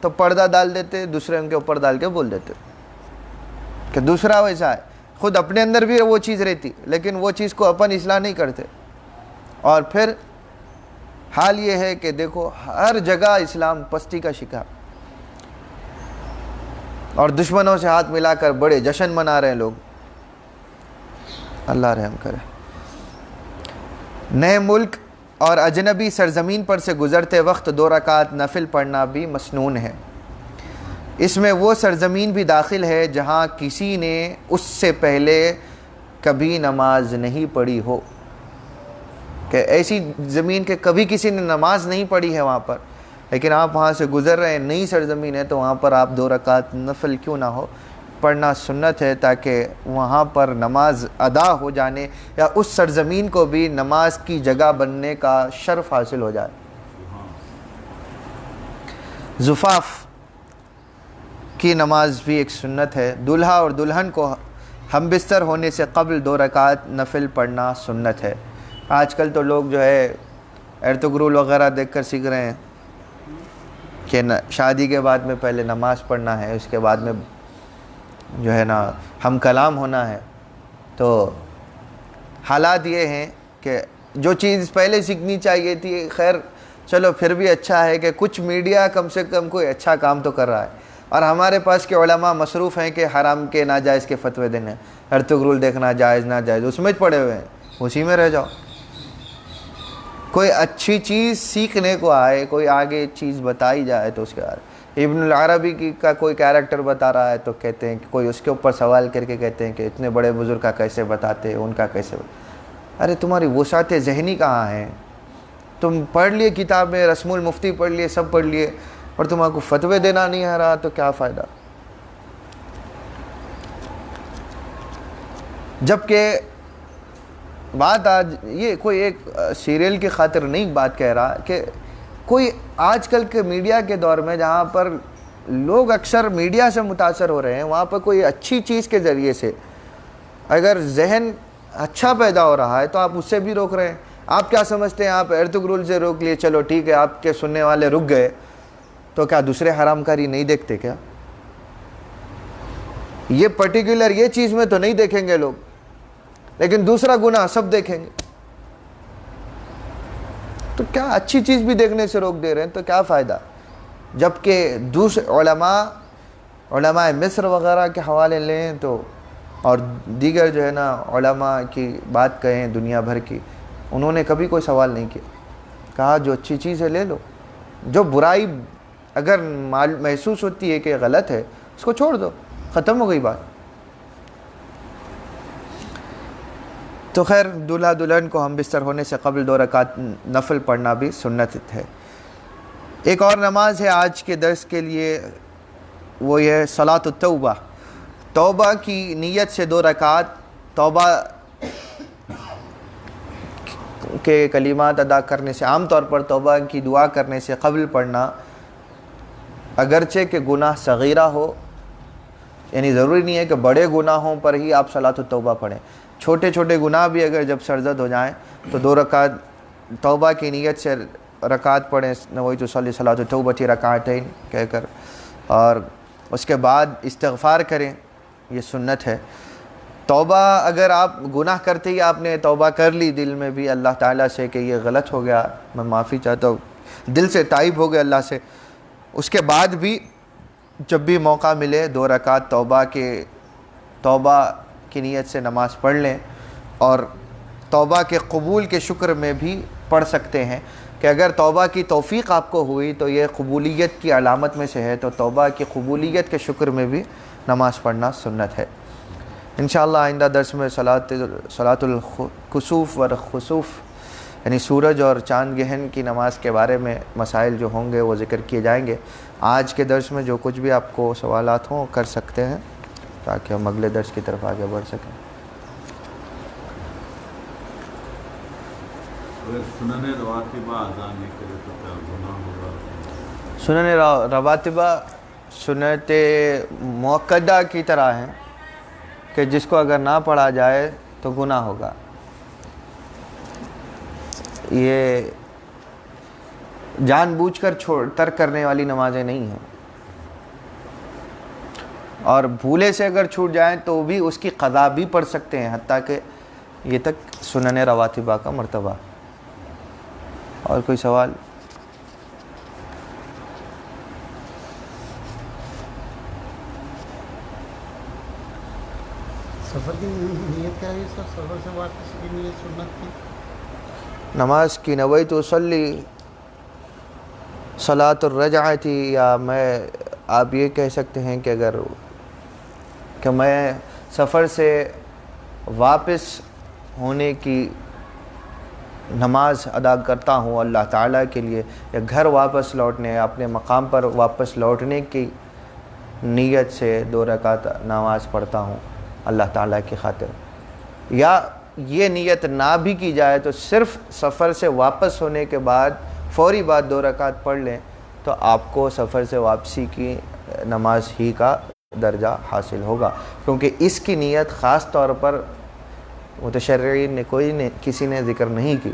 تو پردہ ڈال دیتے، دوسرے ان کے اوپر ڈال کے بول دیتے کہ دوسرا ویسا ہے. خود اپنے اندر بھی وہ چیز رہتی لیکن وہ چیز کو اپن اصلاح نہیں کرتے. اور پھر حال یہ ہے کہ دیکھو ہر جگہ اسلام پستی کا شکار، اور دشمنوں سے ہاتھ ملا کر بڑے جشن منا رہے ہیں لوگ. اللہ رحم کرے. نئے ملک اور اجنبی سرزمین پر سے گزرتے وقت 2 رکعت نفل پڑھنا بھی مسنون ہے. اس میں وہ سرزمین بھی داخل ہے جہاں کسی نے اس سے پہلے کبھی نماز نہیں پڑھی ہو، کہ ایسی زمین کہ کبھی کسی نے نماز نہیں پڑھی ہے وہاں پر، لیکن آپ وہاں سے گزر رہے ہیں، نئی سرزمین ہے تو وہاں پر آپ 2 رکعت نفل کیوں نہ ہو پڑھنا سنت ہے، تاکہ وہاں پر نماز ادا ہو جانے یا اس سرزمین کو بھی نماز کی جگہ بننے کا شرف حاصل ہو جائے. زفاف کی نماز بھی ایک سنت ہے. دولہا اور دلہن کو ہم بستر ہونے سے قبل 2 رکعت نفل پڑھنا سنت ہے. آج کل تو لوگ جو ہے ارطغرل وغیرہ دیکھ کر سیکھ رہے ہیں کہ شادی کے بعد میں پہلے نماز پڑھنا ہے، اس کے بعد میں جو ہے نا ہم کلام ہونا ہے. تو حالات یہ ہیں کہ جو چیز پہلے سیکھنی چاہیے تھی، خیر چلو پھر بھی اچھا ہے کہ کچھ میڈیا کم سے کم کوئی اچھا کام تو کر رہا ہے، اور ہمارے پاس کے علماء مصروف ہیں کہ حرام کے ناجائز کے فتوے دینے. ارطغرل دیکھنا جائز ناجائز اس میں پڑے ہوئے ہیں، اسی میں رہ جاؤ. کوئی اچھی چیز سیکھنے کو آئے، کوئی آگے چیز بتائی جائے تو اس کے بعد ابن العربی کا کوئی کیریکٹر بتا رہا ہے تو کہتے ہیں کہ کوئی اس کے اوپر سوال کر کے کہتے ہیں کہ اتنے بڑے بزرگ کا کیسے بتاتے، ان کا کیسے ارے تمہاری وسعت ذہنی کہاں ہے؟ تم پڑھ لیے کتاب میں، رسم المفتی پڑھ لیے، سب پڑھ لیے، اور تمہارے کو فتوے دینا نہیں آ رہا تو کیا فائدہ؟ جبکہ بات آج یہ کوئی ایک سیریل کی خاطر نہیں بات کہہ رہا، کہ کوئی آج کل کے میڈیا کے دور میں جہاں پر لوگ اکثر میڈیا سے متاثر ہو رہے ہیں، وہاں پر کوئی اچھی چیز کے ذریعے سے اگر ذہن اچھا پیدا ہو رہا ہے تو آپ اس سے بھی روک رہے ہیں. آپ کیا سمجھتے ہیں؟ آپ ارطغرل سے روک لیے، چلو ٹھیک ہے، آپ کے سننے والے رک گئے، تو کیا دوسرے حرام کاری نہیں دیکھتے کیا؟ یہ پرٹیکولر یہ چیز میں تو نہیں دیکھیں گے لوگ، لیکن دوسرا گناہ سب دیکھیں گے. تو کیا اچھی چیز بھی دیکھنے سے روک دے رہے ہیں تو کیا فائدہ؟ جبکہ دوسرے علماء مصر وغیرہ کے حوالے لیں تو، اور دیگر جو ہے نا علماء کی بات کہیں دنیا بھر کی، انہوں نے کبھی کوئی سوال نہیں کیا، کہا جو اچھی چیز ہے لے لو، جو برائی اگر محسوس ہوتی ہے کہ غلط ہے اس کو چھوڑ دو، ختم ہو گئی بات. تو خیر دولہا دلہن کو ہم بستر ہونے سے قبل 2 رکعت نفل پڑھنا بھی سنت ہے. ایک اور نماز ہے آج کے درس کے لیے، وہ یہ صلاۃ التوبہ. توبہ کی نیت سے 2 رکعت توبہ کے کلمات ادا کرنے سے، عام طور پر توبہ کی دعا کرنے سے قبل پڑھنا، اگرچہ کہ گناہ صغیرہ ہو، یعنی ضروری نہیں ہے کہ بڑے گناہوں پر ہی آپ صلاۃ التوبہ پڑھیں، چھوٹے چھوٹے گناہ بھی اگر جب سرزد ہو جائیں تو 2 رکعت توبہ کی نیت سے رکعت پڑھیں، نویت اصلی صلاۃ التوبۃ رکعتین کہہ کر، اور اس کے بعد استغفار کریں، یہ سنت ہے. توبہ اگر آپ گناہ کرتے ہی آپ نے توبہ کر لی دل میں بھی اللہ تعالیٰ سے کہ یہ غلط ہو گیا، میں معافی چاہتا ہوں، دل سے تائب ہو گئے اللہ سے، اس کے بعد بھی جب بھی موقع ملے 2 رکعت توبہ کی نیت سے نماز پڑھ لیں، اور توبہ کے قبول کے شکر میں بھی پڑھ سکتے ہیں کہ اگر توبہ کی توفیق آپ کو ہوئی تو یہ قبولیت کی علامت میں سے ہے، تو توبہ کی قبولیت کے شکر میں بھی نماز پڑھنا سنت ہے۔ انشاءاللہ آئندہ درس میں صلاۃ الکسوف و خسوف یعنی سورج اور چاند گہن کی نماز کے بارے میں مسائل جو ہوں گے وہ ذکر کیے جائیں گے۔ آج کے درس میں جو کچھ بھی آپ کو سوالات ہوں کر سکتے ہیں تاکہ ہم اگلے درس کی طرف آگے بڑھ سکیں۔ اگر سنن رواتبہ اذان نہیں کرے تو کیا گناہ ہوگا؟ سنن رواتبہ سنت مؤکدہ کی طرح ہیں کہ جس کو اگر نہ پڑھا جائے تو گناہ ہوگا۔ یہ جان بوجھ کر ترک کرنے والی نمازیں نہیں ہیں، اور بھولے سے اگر چھوٹ جائیں تو بھی اس کی قضا بھی پڑھ سکتے ہیں، حتیٰ کہ یہ تک سنن رواتبہ کا مرتبہ۔ اور کوئی سوال؟ سفر کی نیت کیا ہے سر؟ سفر سے واپس کی نیت سنت کی نماز کی نویت اصلی صلاۃ الرجعہ، یا آپ یہ کہہ سکتے ہیں کہ میں سفر سے واپس ہونے کی نماز ادا کرتا ہوں اللہ تعالیٰ کے لیے، یا گھر واپس لوٹنے اپنے مقام پر واپس لوٹنے کی نیت سے 2 رکعت نماز پڑھتا ہوں اللہ تعالیٰ کی خاطر، یا یہ نیت نہ بھی کی جائے تو صرف سفر سے واپس ہونے کے بعد فوری بعد 2 رکعت پڑھ لیں تو آپ کو سفر سے واپسی کی نماز ہی کا درجہ حاصل ہوگا، کیونکہ اس کی نیت خاص طور پر متشرعین نے کسی نے ذکر نہیں کی،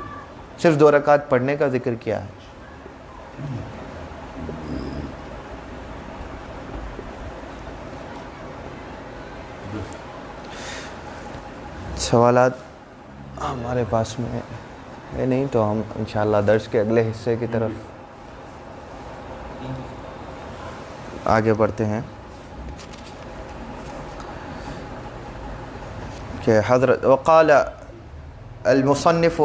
صرف 2 رکعت پڑھنے کا ذکر کیا ہے۔ سوالات ہمارے پاس میں ہے نہیں تو ہم انشاءاللہ درس کے اگلے حصے کی طرف آگے بڑھتے ہیں کہ حضرت وقال المصنف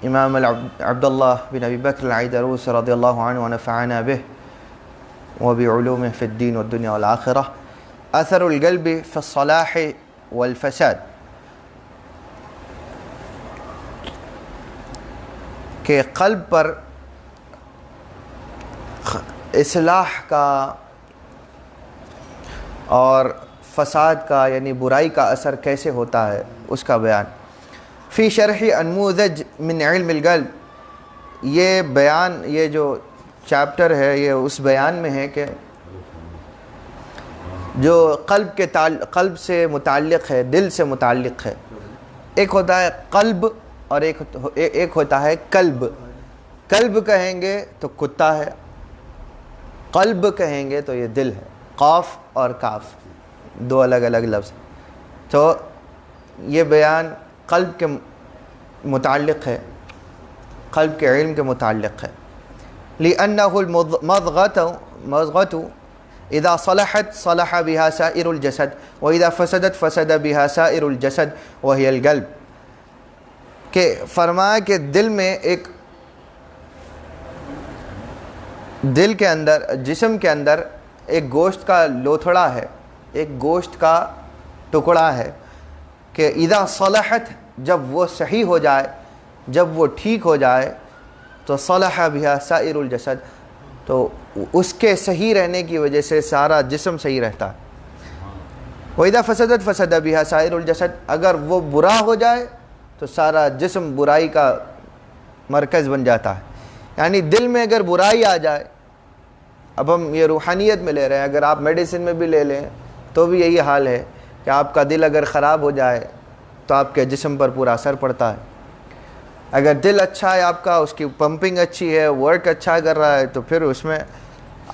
امام عبداللہ بن ابی بکر العیدروس رضی اللہ عنہ ونفعنا به وبعلومه في الدین والدنیا والآخرہ، اثر القلب في الصلاح والفساد، کہ قلب پر اصلاح کا اور فساد کا یعنی برائی کا اثر کیسے ہوتا ہے اس کا بیان۔ فی شرح انموذج من علم القلب، یہ بیان، یہ جو چیپٹر ہے یہ اس بیان میں ہے کہ جو قلب سے متعلق ہے، دل سے متعلق ہے۔ ایک ہوتا ہے قلب اور ایک ہوتا ہے قلب۔ قلب کہیں گے تو کتا ہے، قلب کہیں گے تو یہ دل ہے، قاف اور کاف 2 الگ الگ لفظ۔ تو یہ بیان قلب کے متعلق ہے، قلب کے علم کے متعلق ہے۔ لِأَنَّهُ الْمَضْغَةُ اذا صلحت صلح بها سائر الجسد واذا فسدت فسد بها سائر الجسد وهي القلب، کہ فرمایا کہ دل میں دل کے اندر، جسم کے اندر ایک گوشت کا لوتھڑا ہے، ایک گوشت کا ٹکڑا ہے کہ اذا صلحت، جب وہ صحیح ہو جائے، جب وہ ٹھیک ہو جائے تو صلح بها سائر الجسد، تو اس کے صحیح رہنے کی وجہ سے سارا جسم صحیح رہتا ہے۔ وَإِذَا فَسَدَتْ فَسَدَ بِهَا سَائِرُ الْجَسَدِ، اگر وہ برا ہو جائے تو سارا جسم برائی کا مرکز بن جاتا ہے۔ یعنی دل میں اگر برائی آ جائے، اب ہم یہ روحانیت میں لے رہے ہیں، اگر آپ میڈیسن میں بھی لے لیں تو بھی یہی حال ہے کہ آپ کا دل اگر خراب ہو جائے تو آپ کے جسم پر پورا اثر پڑتا ہے۔ اگر دل اچھا ہے آپ کا، اس کی پمپنگ اچھی ہے، ورک اچھا کر رہا ہے، تو پھر اس میں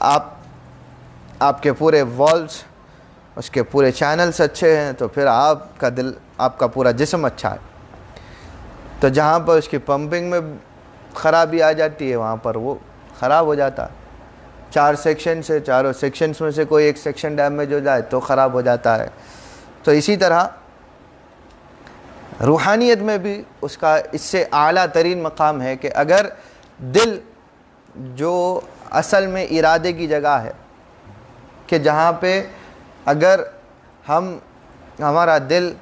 آپ کے پورے والز، اس کے پورے چینلز اچھے ہیں، تو پھر آپ کا پورا جسم اچھا ہے۔ تو جہاں پر اس کی پمپنگ میں خرابی آ جاتی ہے وہاں پر وہ خراب ہو جاتا ہے۔ 4 سیکشن سے، چاروں سیکشنز میں سے کوئی ایک سیکشن ڈیمیج ہو جائے تو خراب ہو جاتا ہے۔ تو اسی طرح روحانیت میں بھی اس کا اس سے اعلیٰ ترین مقام ہے کہ اگر دل جو اصل میں ارادے کی جگہ ہے، کہ جہاں پہ اگر ہمارا دل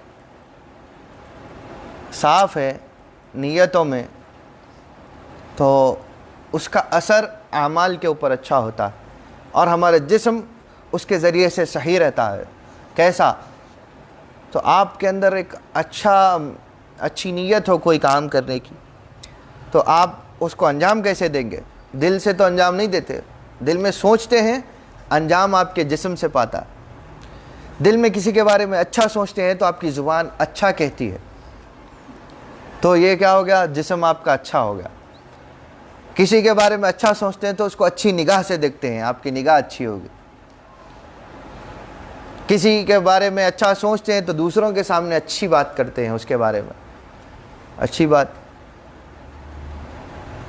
صاف ہے نیتوں میں تو اس کا اثر اعمال کے اوپر اچھا ہوتا ہے اور ہمارا جسم اس کے ذریعے سے صحیح رہتا ہے۔ کیسا؟ تو آپ کے اندر ایک اچھی نیت ہو کوئی کام کرنے کی، تو آپ اس کو انجام کیسے دیں گے؟ دل سے تو انجام نہیں دیتے، دل میں سوچتے ہیں، انجام آپ کے جسم سے پاتا ہے۔ دل میں کسی کے بارے میں اچھا سوچتے ہیں تو آپ کی زبان اچھا کہتی ہے، تو یہ کیا ہو گیا؟ جسم آپ کا اچھا ہو گیا۔ کسی کے بارے میں اچھا سوچتے ہیں تو اس کو اچھی نگاہ سے دیکھتے ہیں، آپ کی نگاہ اچھی ہوگی۔ کسی کے بارے میں اچھا سوچتے ہیں تو دوسروں کے سامنے اچھی بات کرتے ہیں، اس کے بارے میں اچھی بات،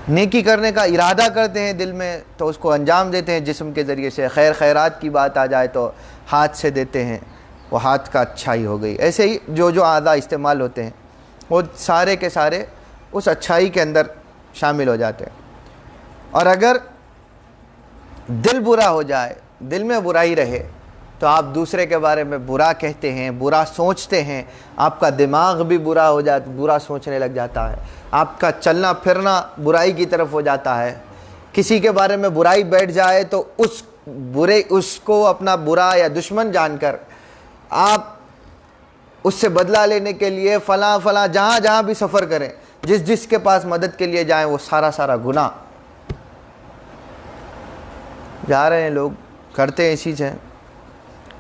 نیکی کرنے کا ارادہ کرتے ہیں دل میں تو اس کو انجام دیتے ہیں جسم کے ذریعے سے۔ خیر خیرات کی بات آ جائے تو ہاتھ سے دیتے ہیں، وہ ہاتھ کا اچھائی ہو گئی۔ ایسے ہی جو اعضاء استعمال ہوتے ہیں وہ سارے کے سارے اس اچھائی کے اندر شامل ہو جاتے ہیں۔ اور اگر دل برا ہو جائے، دل میں برائی رہے تو آپ دوسرے کے بارے میں برا کہتے ہیں، برا سوچتے ہیں، آپ کا دماغ بھی برا سوچنے لگ جاتا ہے، آپ کا چلنا پھرنا برائی کی طرف ہو جاتا ہے۔ کسی کے بارے میں برائی بیٹھ جائے تو اس کو اپنا برا یا دشمن جان کر آپ اس سے بدلہ لینے کے لیے فلاں جہاں بھی سفر کریں، جس کے پاس مدد کے لیے جائیں، وہ سارا گناہ جا رہے ہیں لوگ کرتے ہیں۔ اسی سے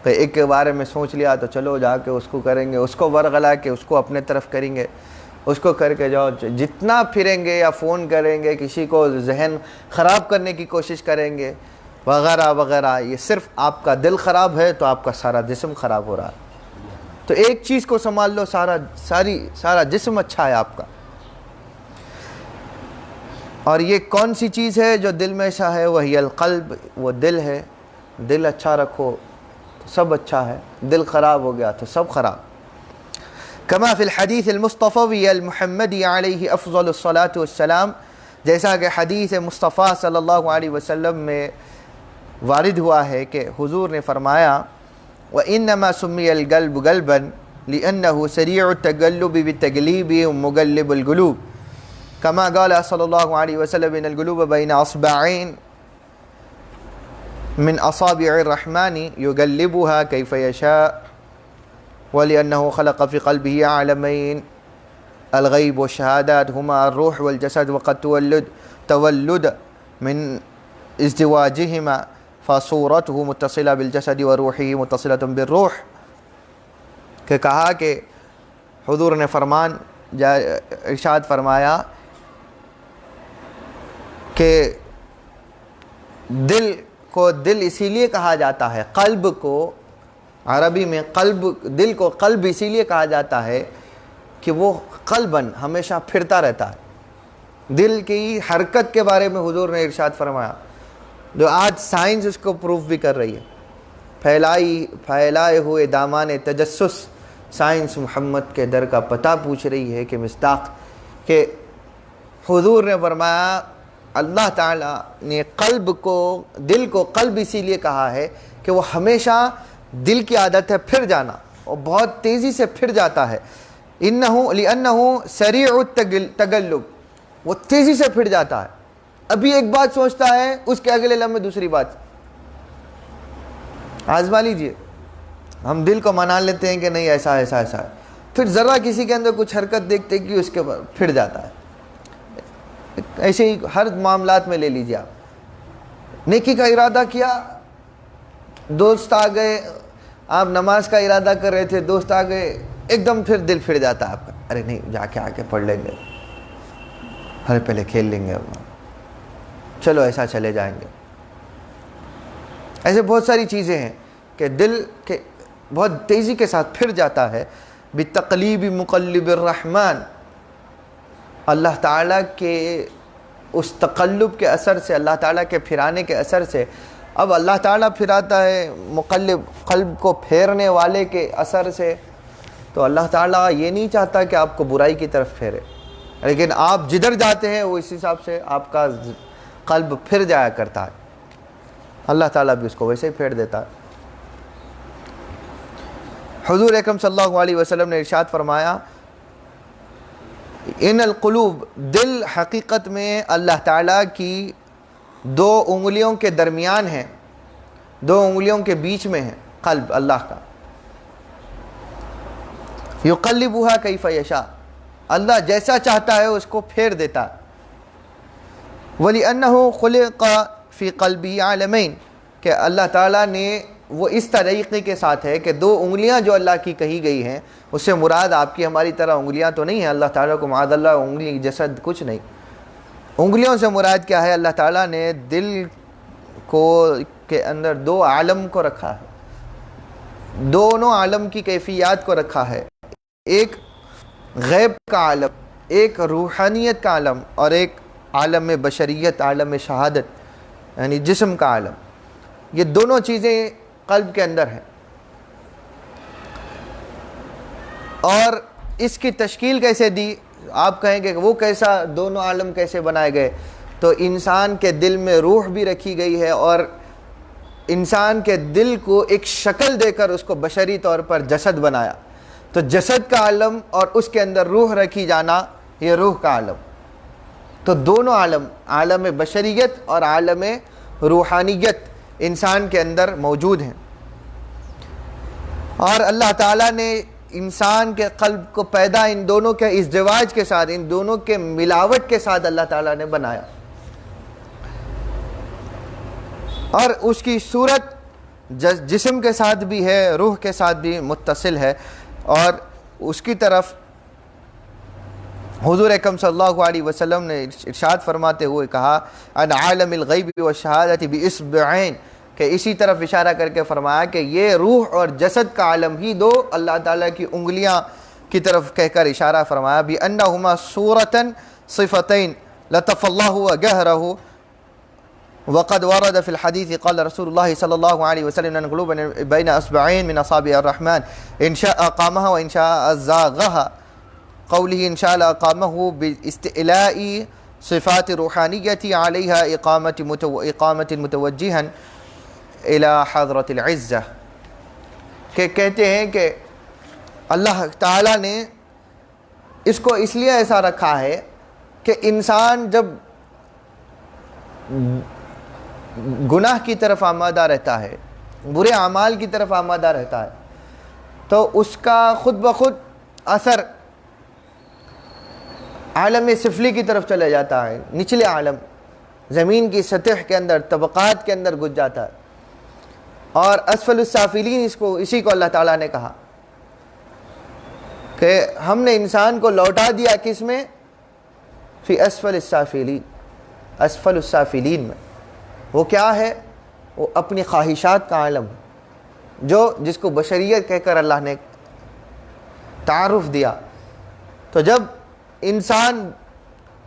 ایک کے بارے میں سوچ لیا تو چلو جا کے اس کو کریں گے، اس کو ورغلا کے اس کو اپنے طرف کریں گے، اس کو کر کے جاؤ، جتنا پھریں گے یا فون کریں گے، کسی کو ذہن خراب کرنے کی کوشش کریں گے وغیرہ وغیرہ۔ یہ صرف آپ کا دل خراب ہے تو آپ کا سارا جسم خراب ہو رہا ہے۔ تو ایک چیز کو سنبھال لو، سارا جسم اچھا ہے آپ کا۔ اور یہ کون سی چیز ہے جو دل میں ایسا ہے؟ وہی القلب، وہ دل ہے۔ دل اچھا رکھو تو سب اچھا ہے، دل خراب ہو گیا تو سب خراب۔ کما فی الحدیث المصطفی المحمدی علیہ افضل الصلاۃ والسلام، جیسا کہ حدیث مصطفیٰ صلی اللہ علیہ وسلم میں وارد ہوا ہے کہ حضور نے فرمایا وَإِنَّمَا سُمِّيَ الْقَلْبُ قَلْبًا لِأَنَّهُ سَرِيعُ التَّقَلُّبِ بِالتَّقْلِيبِ وَمُقَلِّبُ الْقُلُوبِ كما قال صلى الله عليه وسلم إن القلوب بين أصبعين من أصابع الرحمن يقلبها كيف يشاء ولأنه خلق في قلبه عالمين الغيب والشهادات هما الروح والجسد وقد تولد من ازدواجهما فصورته متصلة بالجسد وروحه متصلة بالروح۔ کہ کہا کہ حضور نے ارشاد فرمایا کہ دل کو دل اسی لیے کہا جاتا ہے، قلب کو عربی میں دل کو قلب اسی لیے کہا جاتا ہے کہ وہ قلباً ہمیشہ پھرتا رہتا ہے۔ دل کی حرکت کے بارے میں حضور نے ارشاد فرمایا، جو آج سائنس اس کو پروف بھی کر رہی ہے۔ پھیلائے ہوئے دامان تجسس سائنس محمد کے در کا پتہ پوچھ رہی ہے کہ مصداق کہ حضور نے فرمایا اللہ تعالیٰ نے دل کو قلب اسی لیے کہا ہے کہ وہ ہمیشہ، دل کی عادت ہے پھر جانا، اور بہت تیزی سے پھر جاتا ہے۔ لِأَنَّهُ سَرِيعُ التَّقَلُّبِ، وہ تیزی سے پھر جاتا ہے۔ ابھی ایک بات سوچتا ہے، اس کے اگلے لمحے دوسری بات۔ آزما لیجئے، ہم دل کو منا لیتے ہیں کہ نہیں ایسا ہے، پھر ذرا کسی کے اندر کچھ حرکت دیکھتے کہ اس کے بعد پھر جاتا ہے۔ ایسے ہی ہر معاملات میں لے لیجیے، آپ نیکی کا ارادہ کیا، دوست آ گئے، آپ نماز کا ارادہ کر رہے تھے، دوست آ گئے، ایک دم پھر دل پھر جاتا ہے آپ کا، ارے نہیں جا کے آ کے پڑھ لیں گے، ارے پہلے کھیل لیں گے، چلو ایسا چلے جائیں گے۔ ایسے بہت ساری چیزیں ہیں کہ دل کے بہت تیزی کے ساتھ پھر جاتا ہے۔ بتقلیب مقلب الرحمن، اللہ تعالیٰ کے اس تقلب کے اثر سے، اللہ تعالیٰ کے پھرانے کے اثر سے، اب اللہ تعالیٰ پھراتا ہے مقلب، قلب کو پھیرنے والے کے اثر سے، تو اللہ تعالیٰ یہ نہیں چاہتا کہ آپ کو برائی کی طرف پھیرے، لیکن آپ جدھر جاتے ہیں وہ اس حساب سے آپ کا قلب پھر جایا کرتا ہے، اللہ تعالیٰ بھی اس کو ویسے ہی پھیر دیتا ہے۔ حضور اکرم صلی اللہ علیہ وسلم نے ارشاد فرمایا ان القلوب، دل حقیقت میں اللہ تعالیٰ کی 2 انگلیوں کے درمیان ہے، 2 انگلیوں کے بیچ میں ہے قلب اللہ کا، یقلبھا کیف یشاء، اللہ جیسا چاہتا ہے اس کو پھیر دیتا ہے۔ وَلِأَنَّهُ خُلِقَ فِي قَلْبِهِ عَالَمَيْن، کہ اللہ تعالیٰ نے وہ اس طریقے کے ساتھ ہے کہ 2 انگلیاں جو اللہ کی کہی گئی ہیں، اس سے مراد آپ کی ہماری طرح انگلیاں تو نہیں ہیں، اللہ تعالیٰ کو معاذ اللہ انگلی جسد کچھ نہیں، انگلیوں سے مراد کیا ہے؟ اللہ تعالیٰ نے دل کو کے اندر 2 عالم کو رکھا ہے، دونوں عالم کی کیفیات کو رکھا ہے، ایک غیب کا عالم، ایک روحانیت کا عالم، اور ایک عالم بشریت، عالم شہادت یعنی جسم کا عالم۔ یہ دونوں چیزیں قلب کے اندر ہیں، اور اس کی تشکیل کیسے دی؟ آپ کہیں گے کہ وہ کیسا دونوں عالم کیسے بنائے گئے؟ تو انسان کے دل میں روح بھی رکھی گئی ہے، اور انسان کے دل کو ایک شکل دے کر اس کو بشری طور پر جسد بنایا، تو جسد کا عالم اور اس کے اندر روح رکھی جانا، یہ روح کا عالم۔ تو دونوں عالم، عالم بشریت اور عالم روحانیت انسان کے اندر موجود ہیں، اور اللہ تعالیٰ نے انسان کے قلب کو پیدا ان دونوں کے ازدواج کے ساتھ، ان دونوں کے ملاوٹ کے ساتھ اللہ تعالیٰ نے بنایا، اور اس کی صورت جسم کے ساتھ بھی ہے، روح کے ساتھ بھی متصل ہے، اور اس کی طرف حضور اکرم صلی اللہ علیہ وسلم نے ارشاد فرماتے ہوئے کہا ان عالم الغیب والشہادۃ باصبعین، کہ اسی طرف اشارہ کر کے فرمایا کہ یہ روح اور جسد کا عالم ہی 2 اللہ تعالیٰ کی انگلیاں کی طرف کہہ کر اشارہ فرمایا، بانہما صورۃ صفتین لطف اللہ وجہرہ، وقد ورد في الحديث قال رسول الله صلى الله عليه وسلم ان القلوب بين اصبعين من اصابع الرحمن ان شاء اقامها وان شاء زاغها، قوله ان شاء اقامه باستعلاء صفات روحانیت عليها اقامة متوجها الى حضرة العزة، کہ کہتے ہیں کہ اللہ تعالیٰ نے اس کو اس لیے ایسا رکھا ہے کہ انسان جب گناہ کی طرف آمادہ رہتا ہے، برے اعمال کی طرف آمادہ رہتا ہے، تو اس کا خود بخود اثر عالم سفلی کی طرف چلے جاتا ہے، نچلے عالم، زمین کی سطح کے اندر، طبقات کے اندر گھس جاتا ہے، اور اسفل السافلین اسی کو اللہ تعالیٰ نے کہا کہ ہم نے انسان کو لوٹا دیا کس میں؟ فی اسفل السافلین، اسفل السافلین میں۔ وہ کیا ہے؟ وہ اپنی خواہشات کا عالم، جس کو بشریت کہہ کر اللہ نے تعارف دیا۔ تو جب انسان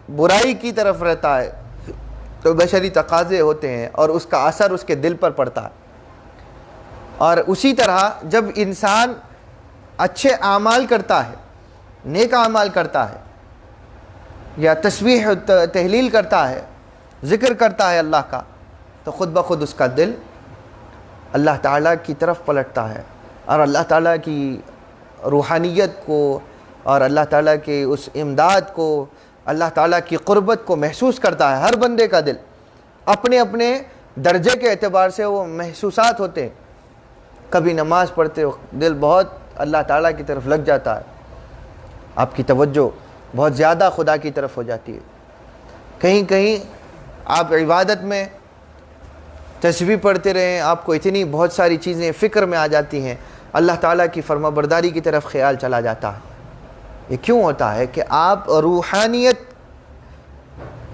برائی کی طرف رہتا ہے تو بشری تقاضے ہوتے ہیں، اور اس کا اثر اس کے دل پر پڑتا ہے، اور اسی طرح جب انسان اچھے اعمال کرتا ہے، نیک اعمال کرتا ہے، یا تسبیح تحلیل کرتا ہے، ذکر کرتا ہے اللہ کا، تو خود بخود اس کا دل اللہ تعالیٰ کی طرف پلٹتا ہے، اور اللہ تعالیٰ کی روحانیت کو اور اللہ تعالیٰ کے اس امداد کو، اللہ تعالیٰ کی قربت کو محسوس کرتا ہے۔ ہر بندے کا دل اپنے اپنے درجے کے اعتبار سے وہ محسوسات ہوتے ہیں، کبھی نماز پڑھتے ہو دل بہت اللہ تعالیٰ کی طرف لگ جاتا ہے، آپ کی توجہ بہت زیادہ خدا کی طرف ہو جاتی ہے، کہیں کہیں آپ عبادت میں تسبیح پڑھتے رہیں، آپ کو اتنی بہت ساری چیزیں فکر میں آ جاتی ہیں، اللہ تعالیٰ کی فرما برداری کی طرف خیال چلا جاتا ہے۔ یہ کیوں ہوتا ہے کہ آپ روحانیت،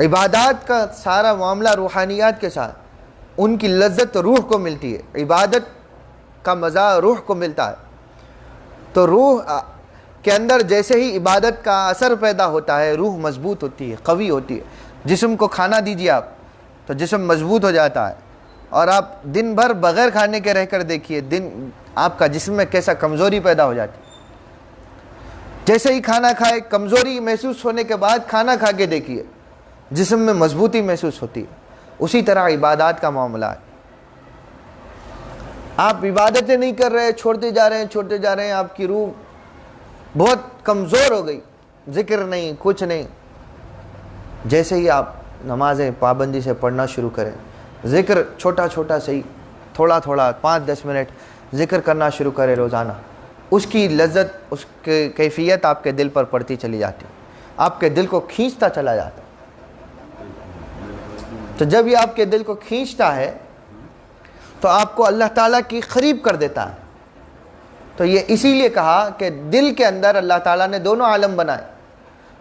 عبادات کا سارا معاملہ روحانیات کے ساتھ، ان کی لذت روح کو ملتی ہے، عبادت کا مزہ روح کو ملتا ہے، تو روح کے اندر جیسے ہی عبادت کا اثر پیدا ہوتا ہے، روح مضبوط ہوتی ہے، قوی ہوتی ہے۔ جسم کو کھانا دیجیے آپ تو جسم مضبوط ہو جاتا ہے، اور آپ دن بھر بغیر کھانے کے رہ کر دیکھیے، آپ کا جسم میں کیسا کمزوری پیدا ہو جاتی ہے۔ جیسے ہی کھانا کھائے کمزوری محسوس ہونے کے بعد کھانا کھا کے دیکھیے جسم میں مضبوطی محسوس ہوتی ہے. اسی طرح عبادات کا معاملہ ہے. آپ عبادتیں نہیں کر رہے, چھوڑتے جا رہے ہیں, آپ کی روح بہت کمزور ہو گئی, ذکر نہیں, کچھ نہیں. جیسے ہی آپ نمازیں پابندی سے پڑھنا شروع کریں, ذکر چھوٹا چھوٹا صحیح, تھوڑا تھوڑا 5-10 منٹ ذکر کرنا شروع کریں روزانہ, اس کی لذت, اس کی کیفیت آپ کے دل پر پڑتی چلی جاتی, آپ کے دل کو کھینچتا چلا جاتا. تو جب یہ آپ کے دل کو کھینچتا ہے تو آپ کو اللہ تعالیٰ کی قریب کر دیتا ہے. تو یہ اسی لیے کہا کہ دل کے اندر اللہ تعالیٰ نے دونوں عالم بنائے,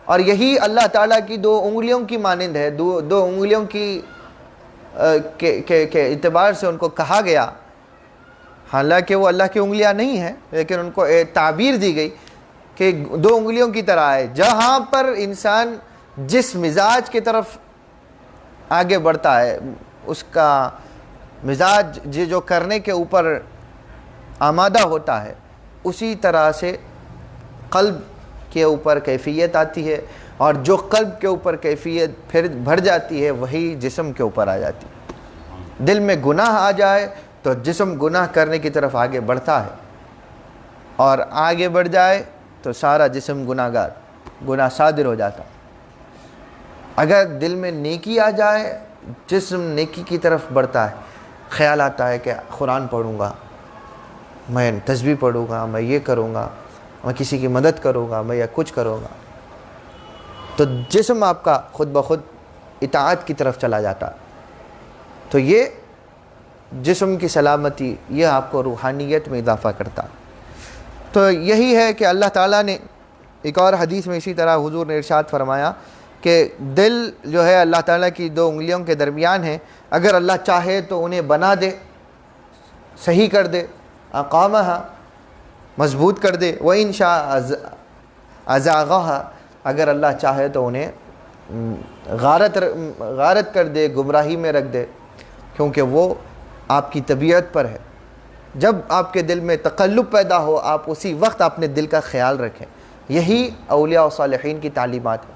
اور یہی اللہ تعالیٰ کی 2 انگلیوں کی مانند ہے. 2 انگلیوں کی کے اعتبار سے ان کو کہا گیا, حالانکہ وہ اللہ کی انگلیاں نہیں ہیں, لیکن ان کو تعبیر دی گئی کہ 2 انگلیوں کی طرح ہے. جہاں پر انسان جس مزاج کی طرف آگے بڑھتا ہے, اس کا مزاج جو کرنے کے اوپر آمادہ ہوتا ہے, اسی طرح سے قلب کے اوپر کیفیت آتی ہے, اور جو قلب کے اوپر کیفیت پھر بڑھ جاتی ہے وہی جسم کے اوپر آ جاتی ہے. دل میں گناہ آ جائے تو جسم گناہ کرنے کی طرف آگے بڑھتا ہے, اور آگے بڑھ جائے تو سارا جسم گناہگار, گناہ صادر ہو جاتا. اگر دل میں نیکی آ جائے, جسم نیکی کی طرف بڑھتا ہے, خیال آتا ہے کہ قرآن پڑھوں گا, میں تسبیح پڑھوں گا, میں یہ کروں گا, میں کسی کی مدد کروں گا, میں یا کچھ کروں گا, تو جسم آپ کا خود بخود اطاعت کی طرف چلا جاتا. تو یہ جسم کی سلامتی, یہ آپ کو روحانیت میں اضافہ کرتا. تو یہی ہے کہ اللہ تعالیٰ نے ایک اور حدیث میں اسی طرح حضور نے ارشاد فرمایا کہ دل جو ہے اللہ تعالیٰ کی 2 انگلیوں کے درمیان ہے, اگر اللہ چاہے تو انہیں بنا دے, صحیح کر دے, اقامہ مضبوط کر دے, وَإِنْ شَاءَ أَزَاغَهَا, اگر اللہ چاہے تو انہیں غارت کر دے, گمراہی میں رکھ دے, کیونکہ وہ آپ کی طبیعت پر ہے. جب آپ کے دل میں تقلب پیدا ہو, آپ اسی وقت اپنے دل کا خیال رکھیں. یہی اولیاء و صالحین کی تعلیمات ہے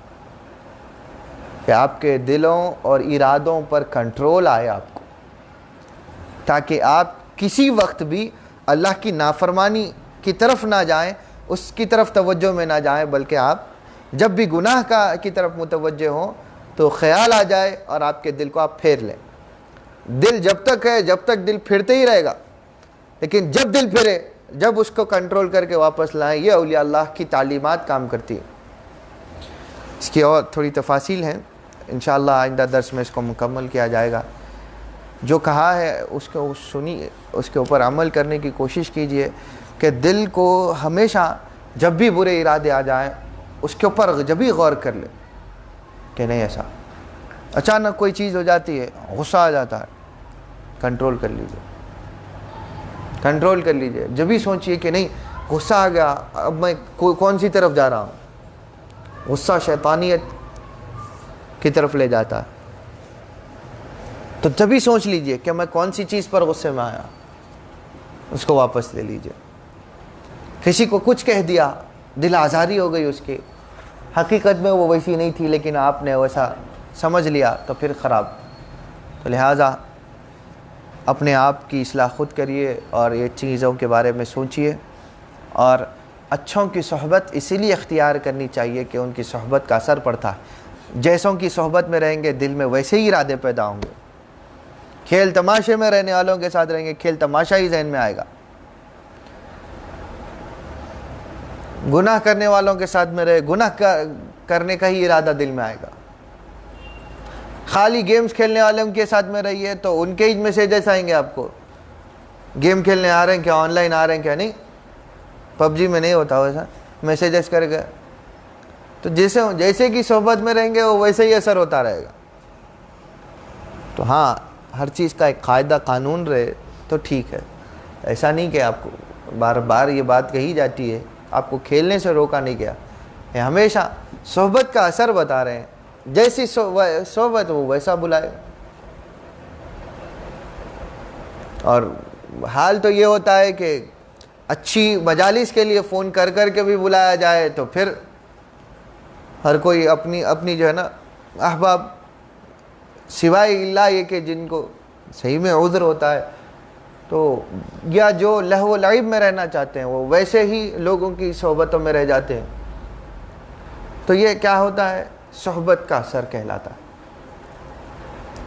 کہ آپ کے دلوں اور ارادوں پر کنٹرول آئے آپ کو, تاکہ آپ کسی وقت بھی اللہ کی نافرمانی کی طرف نہ جائیں, اس کی طرف توجہ میں نہ جائیں, بلکہ آپ جب بھی گناہ کی طرف متوجہ ہوں تو خیال آ جائے اور آپ کے دل کو آپ پھیر لیں. دل جب تک ہے, جب تک دل پھرتے ہی رہے گا, لیکن جب دل پھرے, جب اس کو کنٹرول کر کے واپس لائیں, یہ اولیاء اللہ کی تعلیمات کام کرتی ہیں. اس کی اور تھوڑی تفاصیل ہیں, انشاءاللہ آئندہ درس میں اس کو مکمل کیا جائے گا. جو کہا ہے اس کو سنی, اس کے اوپر عمل کرنے کی کوشش کیجئے کہ دل کو ہمیشہ جب بھی برے ارادے آ جائیں اس کے اوپر جب بھی غور کر لے کہ نہیں ایسا, اچانک کوئی چیز ہو جاتی ہے, غصہ آ جاتا ہے, کنٹرول کر لیجئے. جب بھی سوچئے کہ نہیں غصہ آ گیا, اب میں کون سی طرف جا رہا ہوں, غصہ شیطانیت کی طرف لے جاتا ہے, تو جب بھی سوچ لیجئے کہ میں کون سی چیز پر غصے میں آیا, اس کو واپس لے لیجئے. کسی کو کچھ کہہ دیا, دل آزاری ہو گئی اس کی, حقیقت میں وہ ویسی نہیں تھی لیکن آپ نے ویسا سمجھ لیا, تو پھر خراب. تو لہٰذا اپنے آپ کی اصلاح خود کریے اور یہ چیزوں کے بارے میں سوچئے, اور اچھوں کی صحبت اسی لیے اختیار کرنی چاہیے کہ ان کی صحبت کا اثر پڑتا ہے. جیسوں کی صحبت میں رہیں گے دل میں ویسے ہی ارادے پیدا ہوں گے. کھیل تماشے میں رہنے والوں کے ساتھ رہیں گے, کھیل تماشا ہی ذہن میں آئے گا. گناہ کرنے والوں کے ساتھ میں رہے, گناہ کرنے کا ہی ارادہ دل میں آئے گا. خالی گیمز کھیلنے والوں کے ساتھ میں رہیے تو ان کے ہی میسیجز آئیں گے آپ کو, گیم کھیلنے آ رہے ہیں کیا, آن لائن آ رہے ہیں کیا. نہیں, PUBG میں نہیں ہوتا ویسا, میسیجز کر گئے. تو جیسے کی صحبت میں رہیں گے وہ ویسے ہی اثر ہوتا رہے گا. تو ہاں, ہر چیز کا ایک قاعدہ قانون رہے تو ٹھیک ہے. ایسا نہیں کہ آپ کو بار بار یہ بات کہی جاتی ہے, آپ کو کھیلنے سے روکا نہیں گیا, ہمیشہ صحبت کا اثر بتا رہے ہیں. جیسی صحبت وہ ویسا بلائے. اور حال تو یہ ہوتا ہے کہ اچھی مجالس کے لیے فون کر کر کے بھی بلایا جائے تو پھر ہر کوئی اپنی اپنی جو ہے نا احباب، سوائے اللہ یہ کہ جن کو صحیح میں عذر ہوتا ہے تو یا جو لہو و لعب میں رہنا چاہتے ہیں وہ ویسے ہی لوگوں کی صحبتوں میں رہ جاتے ہیں. تو یہ کیا ہوتا ہے؟ صحبت کا اثر کہلاتا ہے.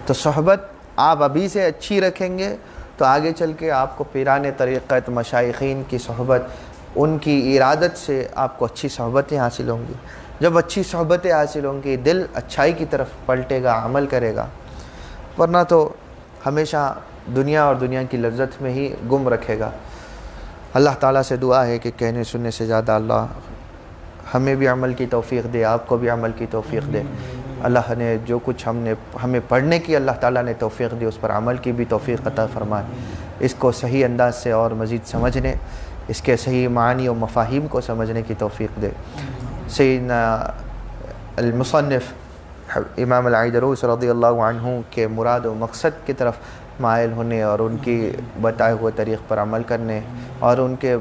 تو صحبت آپ ابھی سے اچھی رکھیں گے تو آگے چل کے آپ کو پیران طریقت، مشائخین کی صحبت، ان کی ارادت سے آپ کو اچھی صحبتیں حاصل ہوں گی. جب اچھی صحبتیں حاصل ہوں گی دل اچھائی کی طرف پلٹے گا، عمل کرے گا، ورنہ تو ہمیشہ دنیا اور دنیا کی لذت میں ہی گم رکھے گا. اللہ تعالیٰ سے دعا ہے کہ کہنے سننے سے زیادہ اللہ ہمیں بھی عمل کی توفیق دے، آپ کو بھی عمل کی توفیق دے. اللہ نے جو کچھ ہمیں پڑھنے کی اللہ تعالیٰ نے توفیق دی، اس پر عمل کی بھی توفیق عطا فرمائے. اس کو صحیح انداز سے اور مزید سمجھنے، اس کے صحیح معانی و مفاہیم کو سمجھنے کی توفیق دے. سیدنا المصنف امام العیدروس رضی اللہ عنہ کے مراد و مقصد کی طرف مائل ہونے اور ان کی بتائے ہوئے طریق پر عمل کرنے اور ان کے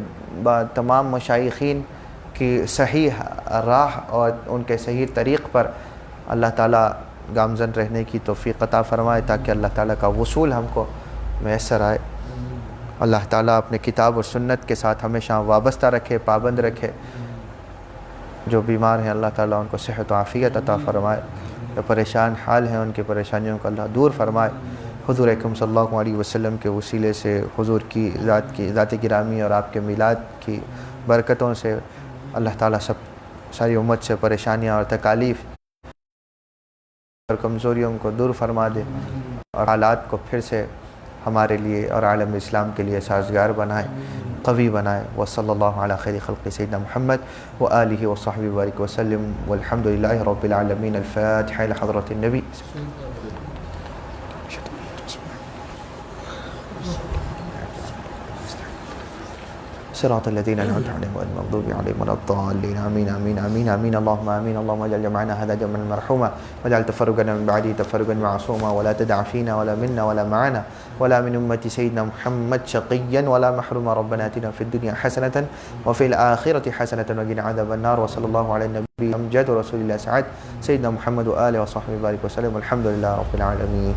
تمام مشائخین کی صحیح راہ اور ان کے صحیح طریق پر اللہ تعالیٰ گامزن رہنے کی توفیق عطا فرمائے تاکہ اللہ تعالیٰ کا وصول ہم کو میسر آئے. اللہ تعالیٰ اپنے کتاب اور سنت کے ساتھ ہمیشہ وابستہ رکھے، پابند رکھے. جو بیمار ہیں اللہ تعالیٰ ان کو صحت و عافیت عطا فرمائے. جو پریشان حال ہیں ان کی پریشانیوں کو اللہ دور فرمائے. حضور اکرم صلی اللہ علیہ وسلم کے وسیلے سے حضور کی ذات گرامی اور آپ کے میلاد کی برکتوں سے اللہ تعالیٰ ساری امت سے پریشانیاں اور تکالیف اور کمزوریوں کو دور فرما دے اور حالات کو پھر سے ہمارے لیے اور عالم اسلام کے لیے سازگار بنائے، قوی بنائے. وصلی اللہ علی خیر خلق سیدنا محمد وآلہ وصحبہ وبارک وسلم والحمد للہ رب العالمین. الفاتحہ لحضرت النبی. صراط الذين أنعمت عليهم غير المغضوب عليهم ولا الضالين. آمين آمين آمين آمين. اللهم آمين. اللهم اجعل جمعنا هذا جمعا مرحوما واجعل تفرقنا من بعده تفرقا معصوما ولا تدع فينا ولا منا ولا معنا ولا من أمة سيدنا محمد شقيا ولا محروما. ربنا آتنا في الدنيا حسنة وفي الآخرة حسنة وقنا عذاب النار. وصلى الله على النبي أمجد ورسول الله سعد سيدنا محمد وآله وصحبه وبارك وسلم. والحمد لله رب العالمين.